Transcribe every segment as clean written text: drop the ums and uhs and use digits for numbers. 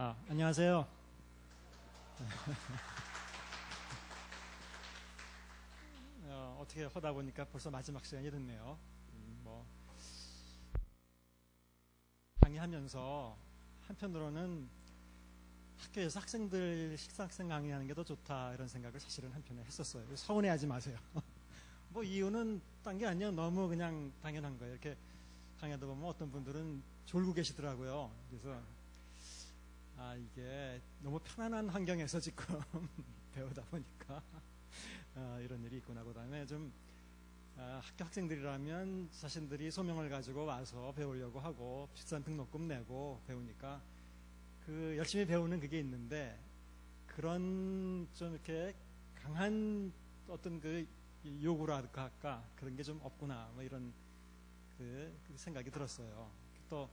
안녕하세요. 어떻게 하다 보니까 벌써 마지막 시간이 됐네요. 강의하면서 한편으로는 학교에서 학생들 식사학생 강의하는 게 더 좋다 이런 생각을 사실은 한편에 했었어요. 서운해하지 마세요. 이유는 딴 게 아니에요. 너무 그냥 당연한 거예요. 이렇게 강의하다 보면 어떤 분들은 졸고 계시더라고요. 그래서 이게 너무 편안한 환경에서 지금 배우다 보니까 이런 일이 있구나. 그 다음에 좀 학교 학생들이라면 자신들이 소명을 가지고 와서 배우려고 하고 비싼 등록금 내고 배우니까 그 열심히 배우는 그게 있는데 그런 좀 이렇게 강한 어떤 그 요구랄까 할까 그런 게 좀 없구나 이런 그 생각이 들었어요. 또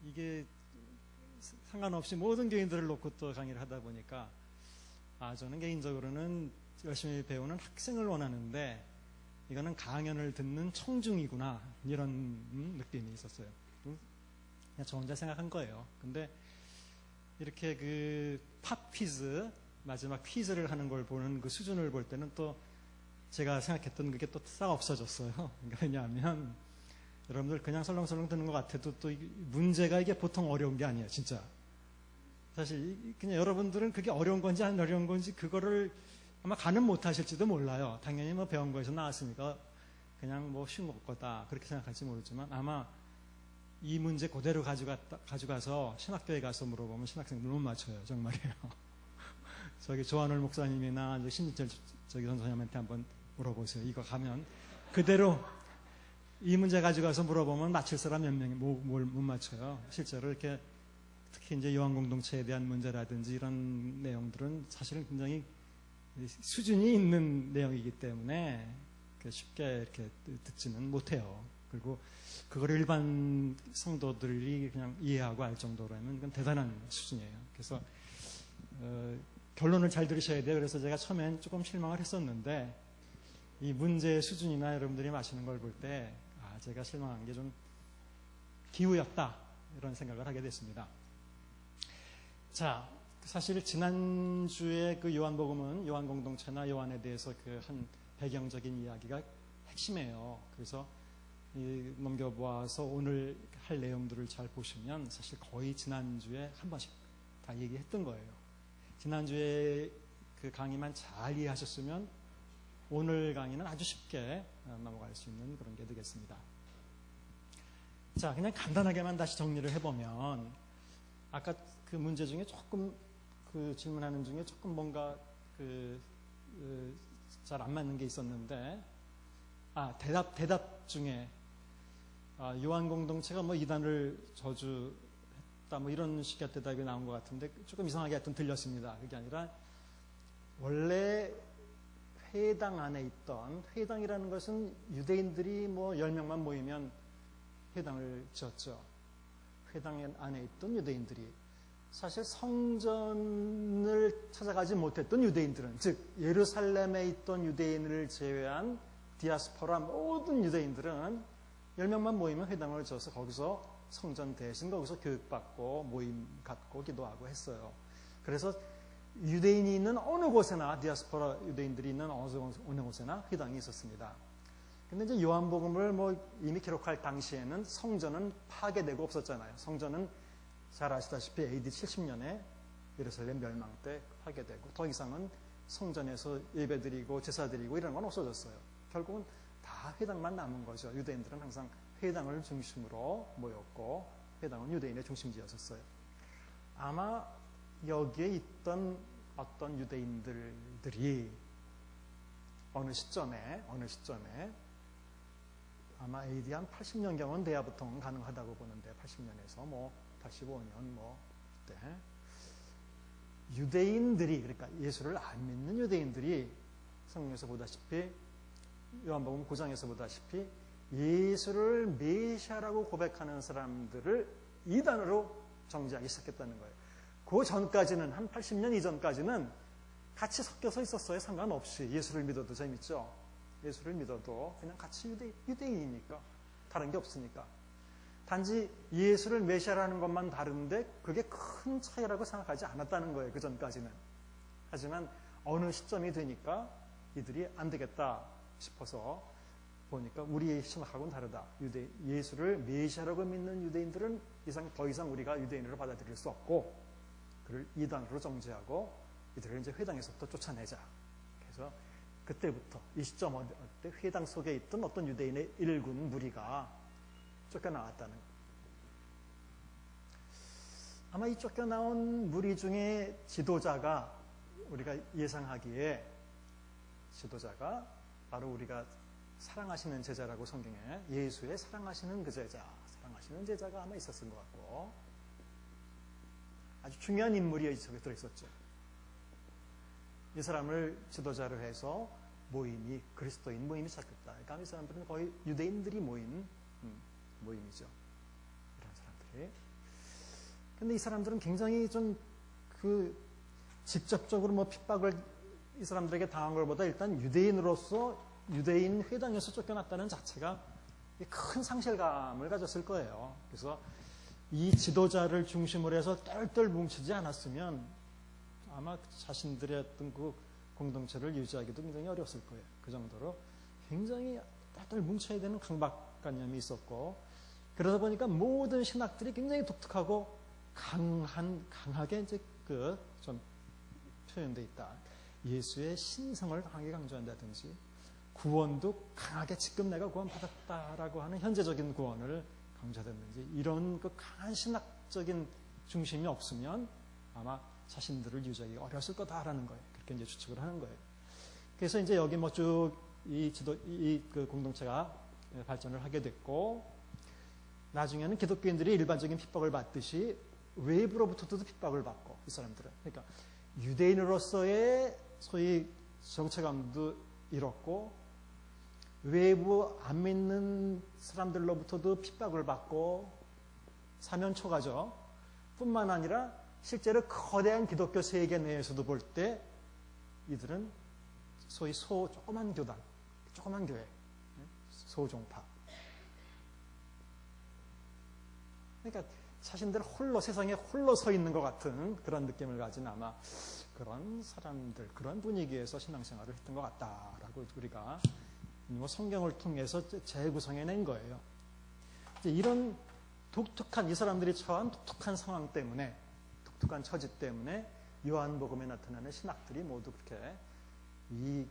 이게 상관없이 모든 교인들을 놓고 또 강의를 하다 보니까 저는 개인적으로는 열심히 배우는 학생을 원하는데 이거는 강연을 듣는 청중이구나 이런 느낌이 있었어요. 그냥 저 혼자 생각한 거예요. 근데 이렇게 그 팝 퀴즈 마지막 퀴즈를 하는 걸 보는 그 수준을 볼 때는 또 제가 생각했던 그게 또 싹 없어졌어요. 왜냐하면 여러분들 그냥 설렁설렁 듣는 것 같아도 또 문제가 이게 보통 어려운 게 아니에요. 진짜 사실 그냥 여러분들은 그게 어려운 건지 안 어려운 건지 그거를 아마 가늠 못 하실지도 몰라요. 당연히 배운 거에서 나왔으니까 그냥 쉬운 거다 그렇게 생각할지 모르지만 아마 이 문제 그대로 가져가서 신학교에 가서 물어보면 신학생들 못 맞춰요. 정말이에요. 저기 조한월 목사님이나 신진철 선생님한테 한번 물어보세요. 이거 가면 그대로 이 문제 가져가서 물어보면 맞힐 사람 몇 명이 못 맞춰요. 실제로 이렇게 특히 이제 요한 공동체에 대한 문제라든지 이런 내용들은 사실은 굉장히 수준이 있는 내용이기 때문에 쉽게 이렇게 듣지는 못해요. 그리고 그걸 일반 성도들이 그냥 이해하고 알 정도라면 그건 대단한 수준이에요. 그래서 결론을 잘 들으셔야 돼요. 그래서 제가 처음엔 조금 실망을 했었는데 이 문제의 수준이나 여러분들이 마시는 걸 볼 때 제가 실망한 게 좀 기우였다 이런 생각을 하게 됐습니다. 자, 사실 지난주에 그 요한복음은 요한 공동체나 요한에 대해서 그 한 배경적인 이야기가 핵심이에요. 그래서 넘겨보아서 오늘 할 내용들을 잘 보시면 사실 거의 지난주에 한 번씩 다 얘기했던 거예요. 지난주에 그 강의만 잘 이해하셨으면 오늘 강의는 아주 쉽게 넘어갈 수 있는 그런 게 되겠습니다. 자, 그냥 간단하게만 다시 정리를 해보면 아까 그 문제 중에 조금 그 질문하는 중에 조금 뭔가 잘 안 맞는 게 있었는데 대답 중에 요한 공동체가 이단을 저주했다 이런 식의 대답이 나온 것 같은데 조금 이상하게 하여튼 들렸습니다. 그게 아니라 원래 회당 안에 있던 회당이라는 것은 유대인들이 10명만 모이면 회당을 지었죠. 회당 안에 있던 유대인들이 사실 성전을 찾아가지 못했던 유대인들은 즉 예루살렘에 있던 유대인을 제외한 디아스포라 모든 유대인들은 10명만 모이면 회당을 지어서 거기서 성전 대신 거기서 교육받고 모임 갖고 기도하고 했어요. 그래서 유대인이 있는 어느 곳에나 디아스포라 유대인들이 있는 어느 곳에나 회당이 있었습니다. 근데 이제 요한복음을 이미 기록할 당시에는 성전은 파괴되고 없었잖아요. 성전은 잘 아시다시피 AD 70년에 예루살렘 멸망 때 파괴되고 더 이상은 성전에서 예배드리고 제사드리고 이런 건 없어졌어요. 결국은 다 회당만 남은 거죠. 유대인들은 항상 회당을 중심으로 모였고 회당은 유대인의 중심지였었어요. 아마 여기에 있던 어떤 유대인들이 어느 시점에 아마 AD 한 80년경은 돼야 보통 가능하다고 보는데 80년에서 85년 그때 유대인들이 그러니까 예수를 안 믿는 유대인들이 성경에서 보다시피 요한복음 9장에서 보다시피 예수를 메시아라고 고백하는 사람들을 이단으로 정죄하기 시작했다는 거예요. 그 전까지는 한 80년 이전까지는 같이 섞여서 있었어요. 상관없이 예수를 믿어도 재밌죠. 예수를 믿어도 그냥 같이 유대인이니까 다른 게 없으니까 단지 예수를 메시아라는 것만 다른데 그게 큰 차이라고 생각하지 않았다는 거예요. 그 전까지는. 하지만 어느 시점이 되니까 이들이 안 되겠다 싶어서 보니까 우리의 신학하고는 다르다. 예수를 메시아라고 믿는 유대인들은 더 이상 우리가 유대인으로 받아들일 수 없고 그를 이단으로 정죄하고 이들을 이제 회당에서부터 쫓아내자. 그래서 그때부터 이 시점 때 회당 속에 있던 어떤 유대인의 일군 무리가 쫓겨나왔다는 거예요. 아마 이 쫓겨나온 무리 중에 지도자가 우리가 예상하기에 지도자가 바로 우리가 사랑하시는 제자라고 성경에 예수의 사랑하시는 그 제자, 사랑하시는 제자가 아마 있었을 것 같고 아주 중요한 인물이 속에 들어있었죠. 이 사람을 지도자로 해서 그리스도인 모임이 시작됐다. 그러니까 이 사람들은 거의 유대인들이 모인 모임이죠. 이런 사람들이. 근데 이 사람들은 굉장히 좀 직접적으로 핍박을 이 사람들에게 당한 것보다 일단 유대인 회당에서 쫓겨났다는 자체가 큰 상실감을 가졌을 거예요. 그래서 이 지도자를 중심으로 해서 똘똘 뭉치지 않았으면 아마 자신들의 어떤 그 공동체를 유지하기도 굉장히 어려웠을 거예요. 그 정도로 굉장히 똘똘 뭉쳐야 되는 강박관념이 있었고 그러다 보니까 모든 신학들이 굉장히 독특하고 강하게 이제 좀 표현되어 있다. 예수의 신성을 강하게 강조한다든지 구원도 강하게 지금 내가 구원받았다라고 하는 현재적인 구원을 강조하든지 이런 강한 신학적인 중심이 없으면 아마 자신들을 유지하기 어려웠을 거다라는 거예요. 그렇게 이제 추측을 하는 거예요. 그래서 이제 여기 쭉 그 공동체가 발전을 하게 됐고 나중에는 기독교인들이 일반적인 핍박을 받듯이 외부로부터도 핍박을 받고 이 사람들은 그러니까 유대인으로서의 소위 정체감도 잃었고 외부 안 믿는 사람들로부터도 핍박을 받고 사면초가죠. 뿐만 아니라 실제로 거대한 기독교 세계 내에서도 볼 때 이들은 소위 조그만 교단, 조그만 교회, 소종파. 그러니까 자신들 세상에 홀로 서 있는 것 같은 그런 느낌을 가진 아마 그런 사람들, 그런 분위기에서 신앙생활을 했던 것 같다라고 우리가 성경을 통해서 재구성해낸 거예요. 이런 이 사람들이 처한 독특한 상황 때문에, 독특한 처지 때문에 요한복음에 나타나는 신학들이 모두 그렇게 이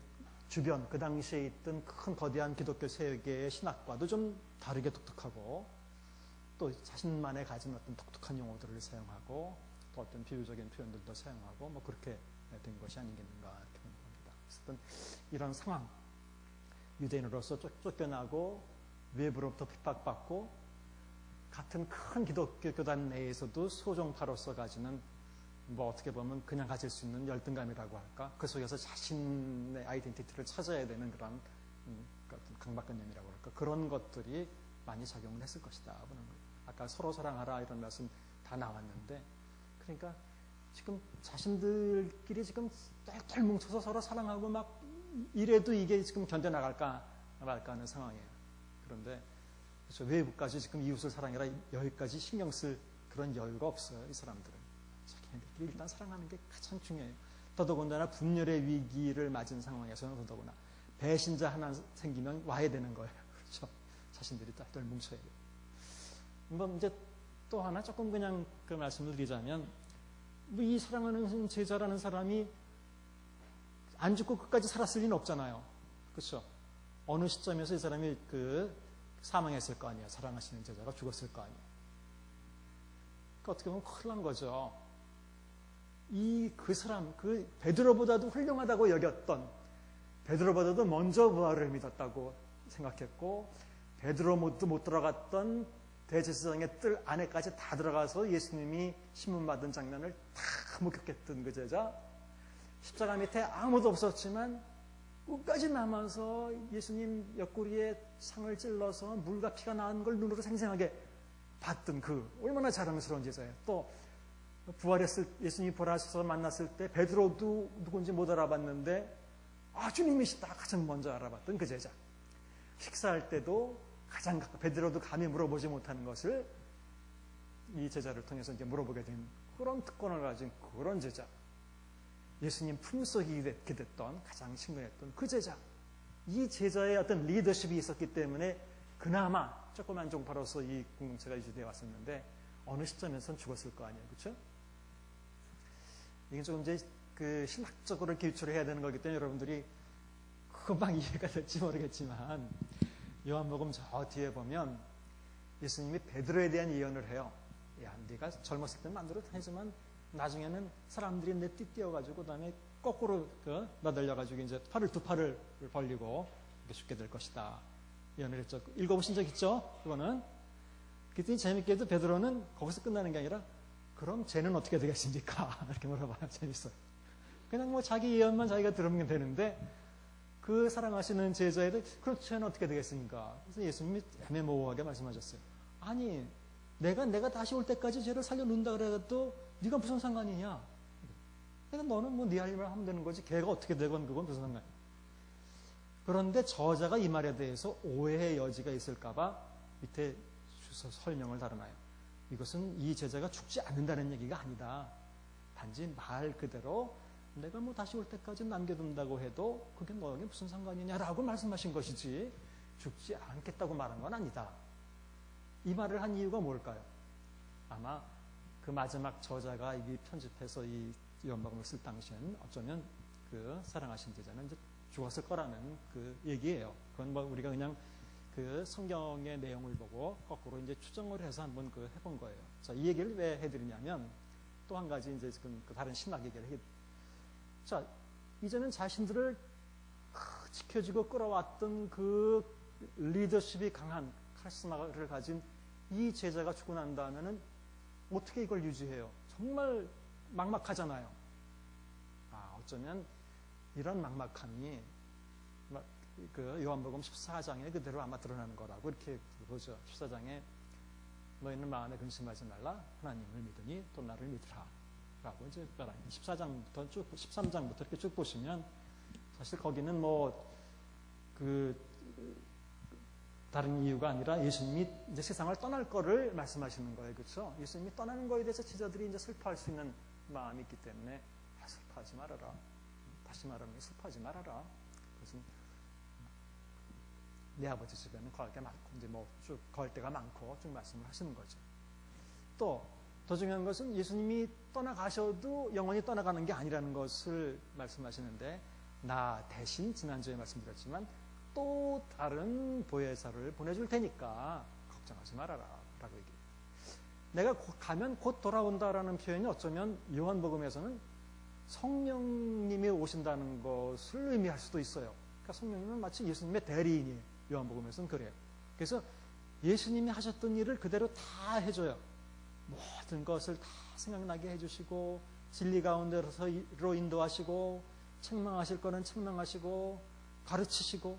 주변, 그 당시에 있던 큰 거대한 기독교 세계의 신학과도 좀 다르게 독특하고 또 자신만의 가진 어떤 독특한 용어들을 사용하고 또 어떤 비유적인 표현들도 사용하고 그렇게 된 것이 아니겠는가 이렇게 보는 겁니다. 어떤 이런 상황, 유대인으로서 쫓겨나고 외부로부터 핍박받고 같은 큰 기독교 교단 내에서도 소종파로서 가지는 어떻게 보면 그냥 가질 수 있는 열등감이라고 할까? 그 속에서 자신의 아이덴티티를 찾아야 되는 그런 강박관념이라고 할까? 그런 것들이 많이 작용을 했을 것이다. 아까 서로 사랑하라 이런 말씀 다 나왔는데 그러니까 지금 자신들끼리 지금 똘똘 뭉쳐서 서로 사랑하고 이래도 이게 지금 견뎌나갈까 말까 하는 상황이에요. 그런데 그렇죠. 외부까지 지금 이웃을 사랑해라 여기까지 신경 쓸 그런 여유가 없어요. 이 사람들은. 자기네들끼리 일단 사랑하는 게 가장 중요해요. 더더군다나 분열의 위기를 맞은 상황에서는 더더구나 배신자 하나 생기면 와야 되는 거예요. 그렇죠. 자신들이 똘똘 뭉쳐야 돼요. 이제 또 하나 조금 그냥 그 말씀을 드리자면 이 사랑하는 제자라는 사람이 안 죽고 끝까지 살았을 리는 없잖아요. 그렇죠. 어느 시점에서 이 사람이 사망했을 거 아니에요. 사랑하시는 제자가 죽었을 거 아니에요. 그러니까 어떻게 보면 큰일 난 거죠. 그 사람, 베드로보다도 훌륭하다고 여겼던, 베드로보다도 먼저 부활을 믿었다고 생각했고, 베드로도 못 들어갔던 대제사장의 뜰 안에까지 다 들어가서 예수님이 신문받은 장면을 다 목격했던 그 제자, 십자가 밑에 아무도 없었지만 끝까지 남아서 예수님 옆구리에 상을 찔러서 물과 피가 나는 걸 눈으로 생생하게 봤던 얼마나 자랑스러운 제자예요. 또 예수님이 부활하셔서 만났을 때 베드로도 누군지 못 알아봤는데 주님이시다 가장 먼저 알아봤던 그 제자. 식사할 때도 가장 베드로도 감히 물어보지 못하는 것을 이 제자를 통해서 이제 물어보게 된 그런 특권을 가진 그런 제자, 예수님 품속이 있게 됐던 가장 친근했던 그 제자, 이 제자의 어떤 리더십이 있었기 때문에 그나마 조그만 종파로서 이 공동체가 유지되어 왔었는데 어느 시점에선 죽었을 거 아니에요, 그렇죠? 이게 조금 이제 그 신학적으로 기초를 해야 되는 거기 때문에 여러분들이 금방 이해가 될지 모르겠지만 요한복음 저 뒤에 보면 예수님이 베드로에 대한 예언을 해요. 야, 네가 젊었을 때는 만들어 다니지만 나중에는 사람들이 내 띠뛰어가지고 그다음에 거꾸로 나들려가지고 이제 두 팔을 벌리고 이렇게 죽게 될 것이다. 예언을 했죠. 읽어보신 적 있죠? 그거는. 그랬더니 재밌게도 베드로는 거기서 끝나는 게 아니라 그럼 쟤는 어떻게 되겠습니까? 이렇게 물어봐요. 재밌어요. 그냥 뭐 자기 예언만 자기가 들으면 되는데 그 사랑하시는 제자애들 그럼 쟤는 어떻게 되겠습니까? 그래서 예수님이 애매모호하게 말씀하셨어요. 아니 내가 다시 올 때까지 쟤를 살려놓는다 그래도 네가 무슨 상관이냐? 그러니까 너는 뭐 네 할 일만 하면 되는 거지 걔가 어떻게 되건 그건 무슨 상관이야. 그런데 저자가 이 말에 대해서 오해의 여지가 있을까봐 밑에 주서 설명을 달아놔요. 이것은 이 제자가 죽지 않는다는 얘기가 아니다. 단지 말 그대로 내가 뭐 다시 올 때까지 남겨둔다고 해도 그게 너에게 무슨 상관이냐라고 말씀하신 것이지 죽지 않겠다고 말한 건 아니다. 이 말을 한 이유가 뭘까요? 아마 그 마지막 저자가 이 편집해서 이 요한복음을 쓸 당시에는 어쩌면 그 사랑하신 제자는 이제 죽었을 거라는 그 얘기예요. 그건 뭐 우리가 그냥 그 성경의 내용을 보고 거꾸로 이제 추정을 해서 한번 그 해본 거예요. 자, 이 얘기를 왜 해드리냐면 또 한 가지 이제 지금 그 다른 신학 얘기를 자, 이제는 자신들을 지켜주고 끌어왔던 그 리더십이 강한 카리스마를 가진 이 제자가 죽고 난 다음에는 어떻게 이걸 유지해요? 정말 막막하잖아요. 어쩌면 이런 막막함이 그 요한복음 14장에 그대로 아마 드러나는 거라고 이렇게 보죠. 14장에 너희는 마음에 근심하지 말라. 하나님을 믿으니 또 나를 믿으라. 라고 이제 14장부터 쭉, 13장부터 이렇게 쭉 보시면 사실 거기는 뭐 다른 이유가 아니라 예수님이 이제 세상을 떠날 거를 말씀하시는 거예요. 그렇죠? 예수님이 떠나는 거에 대해서 제자들이 이제 슬퍼할 수 있는 마음이 있기 때문에 슬퍼하지 말아라. 다시 말하면 슬퍼하지 말아라. 그것은 내 아버지 집에는 거할 게 많고 이제 뭐 쭉 거할 때가 많고 쭉 말씀을 하시는 거죠. 또 더 중요한 것은 예수님이 떠나가셔도 영원히 떠나가는 게 아니라는 것을 말씀하시는데 나 대신 지난주에 말씀드렸지만 또 다른 보혜사를 보내줄 테니까 걱정하지 말아라 라고 얘기해요. 내가 가면 곧 돌아온다라는 표현이 어쩌면 요한복음에서는 성령님이 오신다는 것을 의미할 수도 있어요. 그러니까 성령님은 마치 예수님의 대리인이에요. 요한복음에서는 그래요. 그래서 예수님이 하셨던 일을 그대로 다 해줘요. 모든 것을 다 생각나게 해주시고 진리 가운데로 인도하시고 책망하실 거는 책망하시고 가르치시고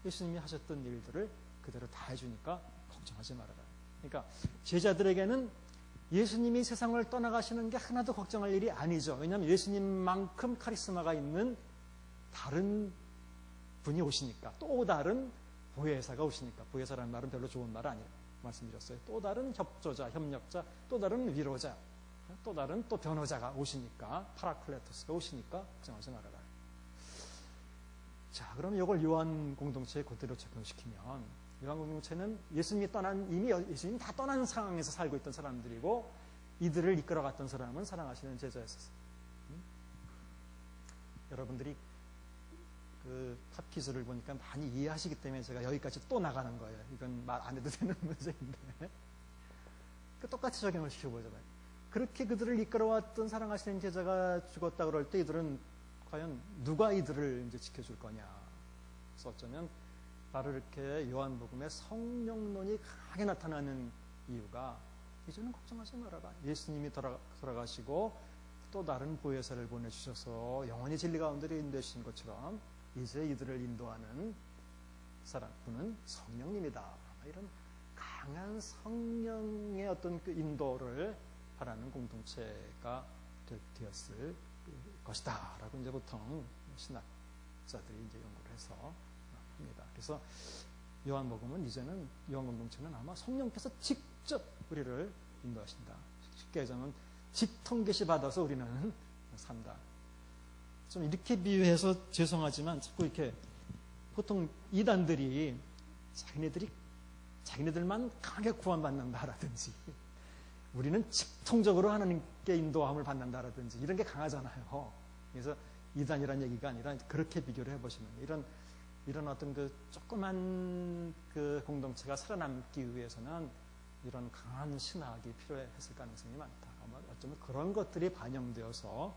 예수님이 하셨던 일들을 그대로 다 해주니까 걱정하지 말아라. 그러니까 제자들에게는 예수님이 세상을 떠나가시는 게 하나도 걱정할 일이 아니죠. 왜냐하면 예수님만큼 카리스마가 있는 다른 분이 오시니까, 또 다른 보혜사가 오시니까. 보혜사라는 말은 별로 좋은 말 아니에요. 말씀드렸어요. 또 다른 협조자, 협력자, 또 다른 위로자, 또 다른 또 변호자가 오시니까, 파라클레토스가 오시니까 걱정하지 말아라. 자, 그럼 이걸 요한 공동체에 그대로 적용시키면 요한 공동체는 예수님이 이미 예수님이 다 떠난 상황에서 살고 있던 사람들이고 이들을 이끌어갔던 사람은 사랑하시는 제자였었어요. 여러분들이 그 탑퀴즈를 보니까 많이 이해하시기 때문에 제가 여기까지 또 나가는 거예요. 이건 말 안 해도 되는 문제인데 똑같이 적용을 시켜보잖아요. 그렇게 그들을 이끌어왔던 사랑하시는 제자가 죽었다 그럴 때 이들은 과연 누가 이들을 이제 지켜줄 거냐. 그래서 어쩌면 바로 이렇게 요한복음에 성령론이 강하게 나타나는 이유가 이제는 걱정하지 말아라. 예수님이 돌아가시고 또 다른 보혜사를 보내주셔서 영원히 진리 가운데 인도하신 것처럼 이제 이들을 인도하는 분은 성령님이다. 이런 강한 성령의 어떤 그 인도를 바라는 공동체가 되었을 것이다. 라고 이제 보통 신학자들이 이제 연구를 해서 합니다. 그래서 요한복음은 이제는 요한 공동체는 아마 성령께서 직접 우리를 인도하신다. 쉽게 얘기하면 직통계시 받아서 우리는 산다. 좀 이렇게 비유해서 죄송하지만 자꾸 이렇게 보통 이단들이 자기네들만 강하게 구원받는다라든지 우리는 직통적으로 하나님께 인도함을 받는다라든지 이런 게 강하잖아요. 그래서 이단이라는 얘기가 아니라 그렇게 비교를 해보시면 이런 어떤 그 조그만 그 공동체가 살아남기 위해서는 이런 강한 신학이 필요했을 가능성이 많다. 아마 어쩌면 그런 것들이 반영되어서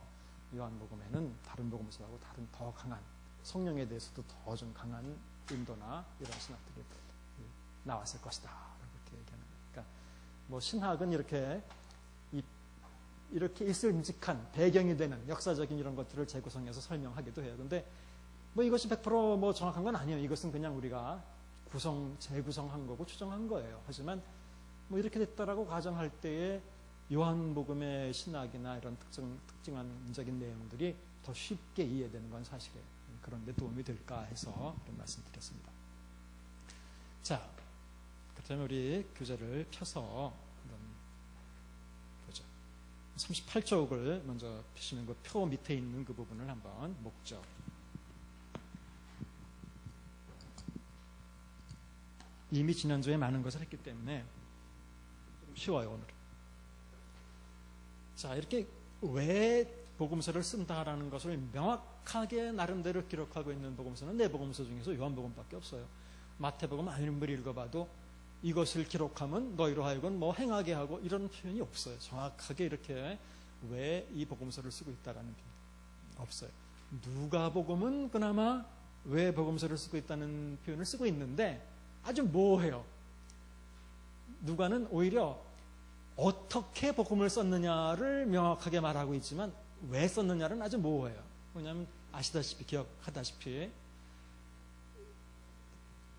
요한복음에는 다른 복음서하고 다른 더 강한 성령에 대해서도 더 좀 강한 인도나 이런 신학들이 나왔을 것이다. 이렇게 얘기하는 거예요. 그러니까 뭐 신학은 이렇게 있을직한 배경이 되는 역사적인 이런 것들을 재구성해서 설명하기도 해요. 근데 뭐 이것이 100% 정확한 건 아니에요. 이것은 그냥 우리가 재구성한 거고 추정한 거예요. 하지만 뭐 이렇게 됐다라고 가정할 때에 요한복음의 신학이나 이런 특징적인 내용들이 더 쉽게 이해되는 건 사실이에요. 그런데 도움이 될까 해서 이런 말씀 드렸습니다. 자, 그렇다면 우리 교재를 펴서 한번 보죠. 38쪽을 먼저 펴시면 그 표 밑에 있는 그 부분을 한번 목적. 이미 지난주에 많은 것을 했기 때문에 좀 쉬워요, 오늘은. 자, 이렇게 왜 복음서를 쓴다라는 것을 명확하게 나름대로 기록하고 있는 복음서는 네 복음서 중에서 요한복음밖에 없어요. 마태복음 아무리 읽어봐도 이것을 기록하면 너희로 하여금 뭐 행하게 하고 이런 표현이 없어요. 정확하게 이렇게 왜 이 복음서를 쓰고 있다라는 표현이 없어요. 누가복음은 그나마 왜 복음서를 쓰고 있다는 표현을 쓰고 있는데 아주 모호해요. 누가는 오히려 어떻게 복음을 썼느냐를 명확하게 말하고 있지만 왜 썼느냐는 아주 모호해요. 왜냐하면 아시다시피 기억하다시피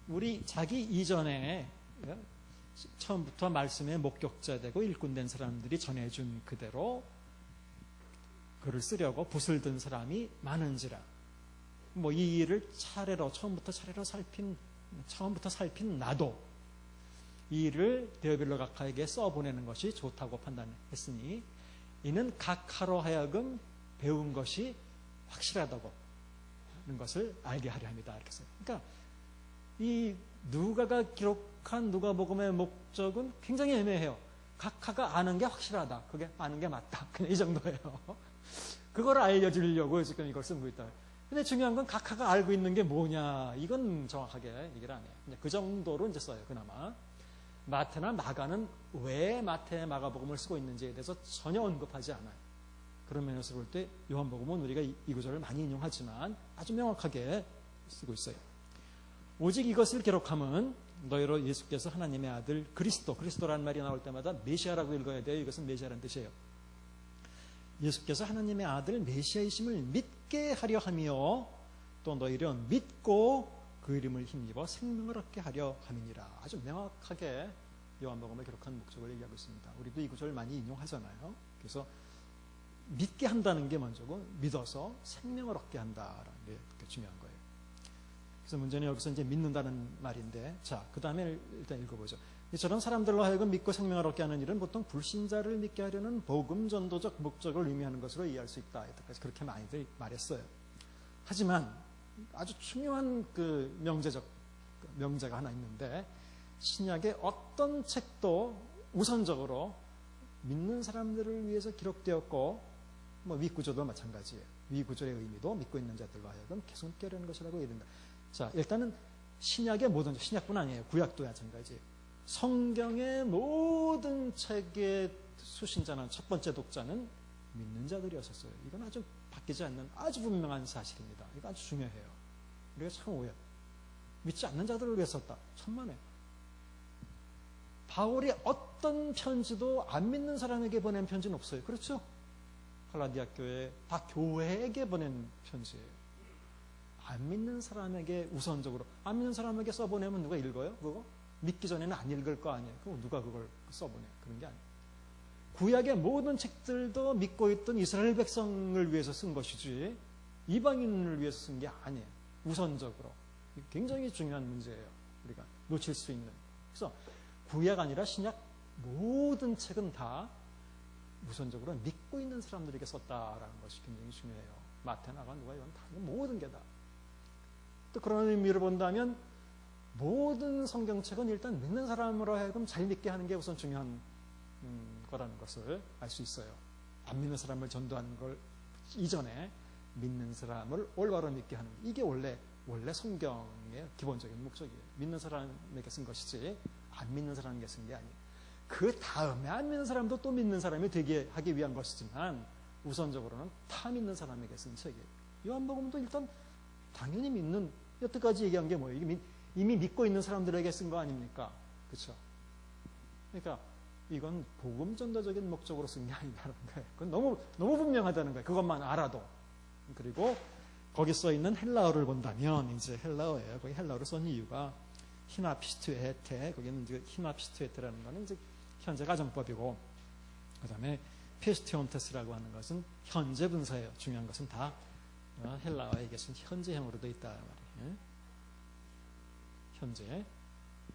우리 자기 이전에 처음부터 말씀의 목격자 되고 일꾼된 사람들이 전해준 그대로 글을 쓰려고 붓을 든 사람이 많은지라 뭐 이 일을 처음부터 살핀 나도 이 일을 데오빌로 각하에게 써보내는 것이 좋다고 판단했으니 이는 각하로 하여금 배운 것이 확실하다고 하는 것을 알게 하려 합니다. 이렇게 써요. 그러니까 이 누가가 기록한 누가복음의 목적은 굉장히 애매해요. 각하가 아는 게 확실하다. 그게 아는 게 맞다. 그냥 이 정도예요. 그걸 알려주려고 지금 이걸 쓰고 있다. 근데 중요한 건 각하가 알고 있는 게 뭐냐. 이건 정확하게 얘기를 안 해요. 그냥 그 정도로 이제 써요. 그나마. 마태나 마가는 왜 마태, 마가복음을 쓰고 있는지에 대해서 전혀 언급하지 않아요. 그런 면에서 볼 때 요한복음은 우리가 이 구절을 많이 인용하지만 아주 명확하게 쓰고 있어요. 오직 이것을 기록함은 너희로 예수께서 하나님의 아들 그리스도라는 말이 나올 때마다 메시아라고 읽어야 돼요. 이것은 메시아라는 뜻이에요. 예수께서 하나님의 아들 메시아이심을 믿게 하려 하며 또 너희를 믿고 그 이름을 힘입어 생명을 얻게 하려 함이니라. 아주 명확하게 요한복음을 기록한 목적을 얘기하고 있습니다. 우리도 이 구절을 많이 인용하잖아요. 그래서 믿게 한다는 게 먼저고 믿어서 생명을 얻게 한다라는 게 중요한 거예요. 그래서 문제는 여기서 이제 믿는다는 말인데, 자, 그 다음에 일단 읽어보죠. 이처럼 사람들로 하여금 믿고 생명을 얻게 하는 일은 보통 불신자를 믿게 하려는 복음 전도적 목적을 의미하는 것으로 이해할 수 있다. 여기까지 그렇게 많이들 말했어요. 하지만 아주 중요한 그 명제가 하나 있는데, 신약의 어떤 책도 우선적으로 믿는 사람들을 위해서 기록되었고, 뭐 위구조도 마찬가지예요. 위구조의 의미도 믿고 있는 자들과 하여금 계속 믿게 하려는 것이라고 얘기된다. 자, 일단은 신약의 모든, 신약뿐 아니에요. 구약도 마찬가지예요. 성경의 모든 책의 수신자는 첫 번째 독자는 믿는 자들이었었어요. 이건 아주 바뀌지 않는 아주 분명한 사실입니다. 이거 아주 중요해요. 우리가 참 오해. 믿지 않는 자들을 위해 썼다. 천만에. 바울이 어떤 편지도 안 믿는 사람에게 보낸 편지는 없어요. 그렇죠? 갈라디아 교회 다 교회에게 보낸 편지예요. 안 믿는 사람에게 우선적으로, 안 믿는 사람에게 써보내면 누가 읽어요? 그거? 믿기 전에는 안 읽을 거 아니에요. 그럼 누가 그걸 써보내? 그런 게 아니에요. 구약의 모든 책들도 믿고 있던 이스라엘 백성을 위해서 쓴 것이지 이방인을 위해서 쓴 게 아니에요. 우선적으로. 굉장히 중요한 문제예요. 우리가 놓칠 수 있는. 그래서 구약 아니라 신약 모든 책은 다 우선적으로 믿고 있는 사람들에게 썼다라는 것이 굉장히 중요해요. 마태나가 누가 이건 다 모든 게 다. 또 그런 의미를 본다면 모든 성경책은 일단 믿는 사람으로 하여금 잘 믿게 하는 게 우선 중요한 거라는 것을 알 수 있어요. 안 믿는 사람을 전도하는 걸 이전에 믿는 사람을 올바로 믿게 하는, 이게 원래 성경의 기본적인 목적이에요. 믿는 사람에게 쓴 것이지 안 믿는 사람에게 쓴 게 아니에요. 그 다음에 안 믿는 사람도 또 믿는 사람이 되게 하기 위한 것이지만 우선적으로는 다 믿는 사람에게 쓴 책이에요. 요한복음도 일단 당연히 믿는, 여태까지 얘기한 게 뭐예요? 이미 믿고 있는 사람들에게 쓴 거 아닙니까? 그렇죠? 그러니까 이건 복음 전도적인 목적으로 쓴 게 아니라는 거예요. 그건 너무 분명하다는 거예요. 그것만 알아도. 그리고 거기 써 있는 헬라어를 본다면 이제 헬라어예요. 거기 헬라어를 쓴 이유가 히나피스투에테, 거기는 이제 히나피스투에테라는 거는 이제 현재 가정법이고, 그다음에 피스티온테스라고 하는 것은 현재 분사예요. 중요한 것은 다 헬라어에 계신 현재형으로 되어 있다 말이에요.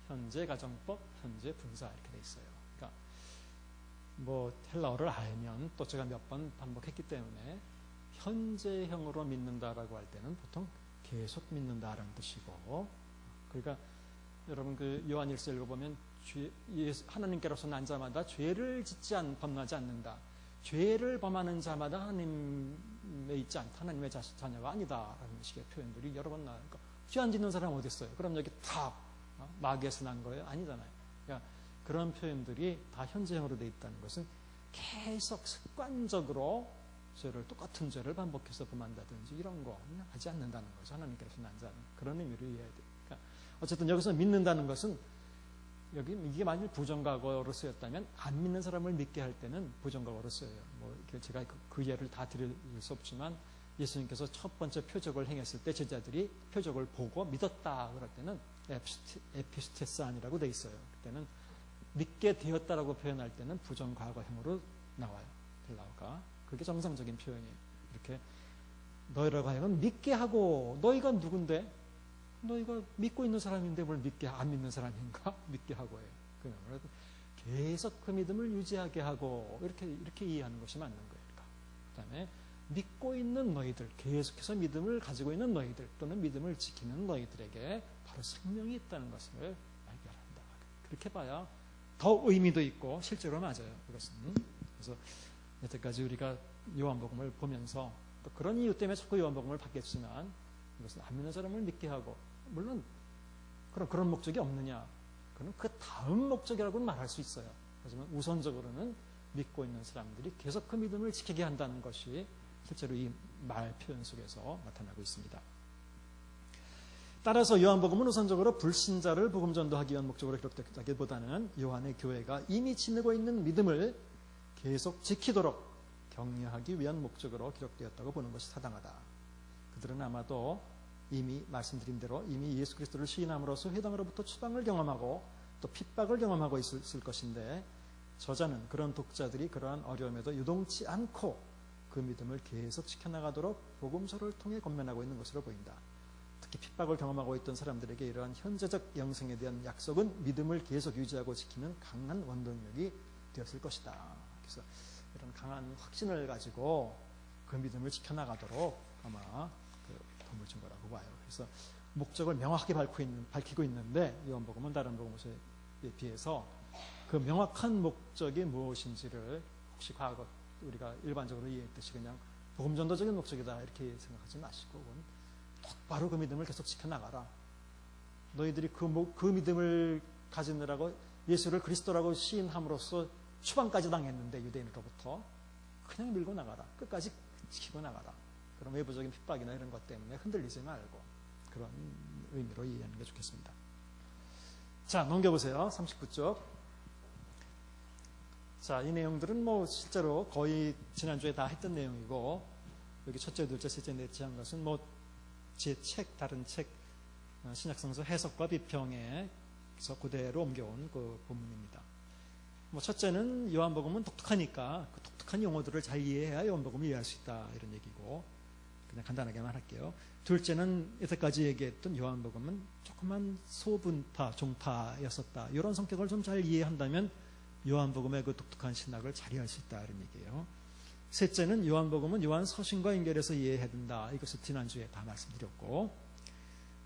현재 가정법, 현재 분사 이렇게 되어 있어요. 그러니까 뭐 헬라어를 알면 또 제가 몇 번 반복했기 때문에 현재형으로 믿는다라고 할 때는 보통 계속 믿는다라는 뜻이고, 그러니까 여러분 그 요한일서 읽어보면 하나님께로서 난 자마다 죄를 짓지 범하지 않는다. 죄를 범하는 자마다 하나님에 있지 않다. 하나님의 자녀가 아니다라는 식의 표현들이 여러 번 나와요. 그러니까 죄 안 짓는 사람 어디 있어요? 그럼 여기 다 마귀에서 난 거예요? 아니잖아요. 그러니까 그런 표현들이 다 현재형으로 되어 있다는 것은 계속 습관적으로 똑같은 죄를 반복해서 범한다든지 이런 거 하지 않는다는 거죠. 하나님께서 난 자는. 그런 의미로 이해해야 돼요. 그러니까 어쨌든 여기서 믿는다는 것은 여기 이게 만일 부정과거로 쓰였다면 안 믿는 사람을 믿게 할 때는 부정과거로 쓰여요. 뭐 제가 그 예를 다 드릴 수 없지만 예수님께서 첫 번째 표적을 행했을 때 제자들이 표적을 보고 믿었다 그럴 때는 에피스테산이라고 돼 있어요. 그때는 믿게 되었다라고 표현할 때는 부정과거형으로 나와요. 헬라어가. 그게 정상적인 표현이에요. 이렇게 너희라고 하여금 믿게 하고, 너희가 누군데? 너희가 믿고 있는 사람인데 뭘 안 믿는 사람인가? 믿게 하고 해요. 그래서 계속 그 믿음을 유지하게 하고 이렇게 이해하는 것이 맞는 거예요. 그 다음에 믿고 있는 너희들, 계속해서 믿음을 가지고 있는 너희들 또는 믿음을 지키는 너희들에게 바로 생명이 있다는 것을 알게 한다. 그렇게 봐야 더 의미도 있고 실제로 맞아요. 그것은. 그래서 여태까지 우리가 요한복음을 보면서 또 그런 이유 때문에 자꾸 요한복음을 받겠지만 이것은 안 믿는 사람을 믿게 하고, 물론 그런 목적이 없느냐? 그는 그 다음 목적이라고는 말할 수 있어요. 하지만 우선적으로는 믿고 있는 사람들이 계속 그 믿음을 지키게 한다는 것이 실제로 이 말 표현 속에서 나타나고 있습니다. 따라서 요한복음은 우선적으로 불신자를 복음 전도하기 위한 목적으로 기록됐다기보다는 요한의 교회가 이미 지니고 있는 믿음을 계속 지키도록 격려하기 위한 목적으로 기록되었다고 보는 것이 타당하다. 그들은 아마도 이미 말씀드린 대로 이미 예수 그리스도를 시인함으로써 회당으로부터 추방을 경험하고 또 핍박을 경험하고 있을 것인데, 저자는 그런 독자들이 그러한 어려움에도 유동치 않고 그 믿음을 계속 지켜나가도록 복음서를 통해 권면하고 있는 것으로 보인다. 특히 핍박을 경험하고 있던 사람들에게 이러한 현재적 영생에 대한 약속은 믿음을 계속 유지하고 지키는 강한 원동력이 되었을 것이다. 그래서 이런 강한 확신을 가지고 그 믿음을 지켜나가도록 아마 도움을 준 거라고 봐요. 그래서 목적을 명확하게 밝히고 있는데 요한복음은 다른 복음서에 비해서 그 명확한 목적이 무엇인지를 혹시 과거 우리가 일반적으로 이해했듯이 그냥 복음 전도적인 목적이다 이렇게 생각하지 마시고 똑바로 그 믿음을 계속 지켜나가라. 너희들이 그 믿음을 가지느라고 예수를 그리스도라고 시인함으로써 추방까지 당했는데 유대인으로부터 그냥 밀고 나가라. 끝까지 지키고 나가라. 그런 외부적인 핍박이나 이런 것 때문에 흔들리지 말고 그런 의미로 이해하는 게 좋겠습니다. 자, 넘겨보세요. 39쪽. 자, 이 내용들은 뭐 실제로 거의 지난주에 다 했던 내용이고, 여기 첫째, 둘째, 셋째, 넷째 한 것은 뭐 제 책, 다른 책, 신약성서 해석과 비평에서 그대로 옮겨온 그 본문입니다. 뭐 첫째는 요한복음은 독특하니까 그 독특한 용어들을 잘 이해해야 요한복음을 이해할 수 있다 이런 얘기고, 그냥 간단하게만 할게요. 둘째는 여태까지 얘기했던 요한복음은 조그만 소분타, 종타였었다. 이런 성격을 좀 잘 이해한다면 요한복음의 그 독특한 신학을 잘 이해할 수 있다, 이런 얘기예요. 셋째는 요한복음은 요한 서신과 연결해서 이해해야 된다. 이것을 지난주에 다 말씀드렸고,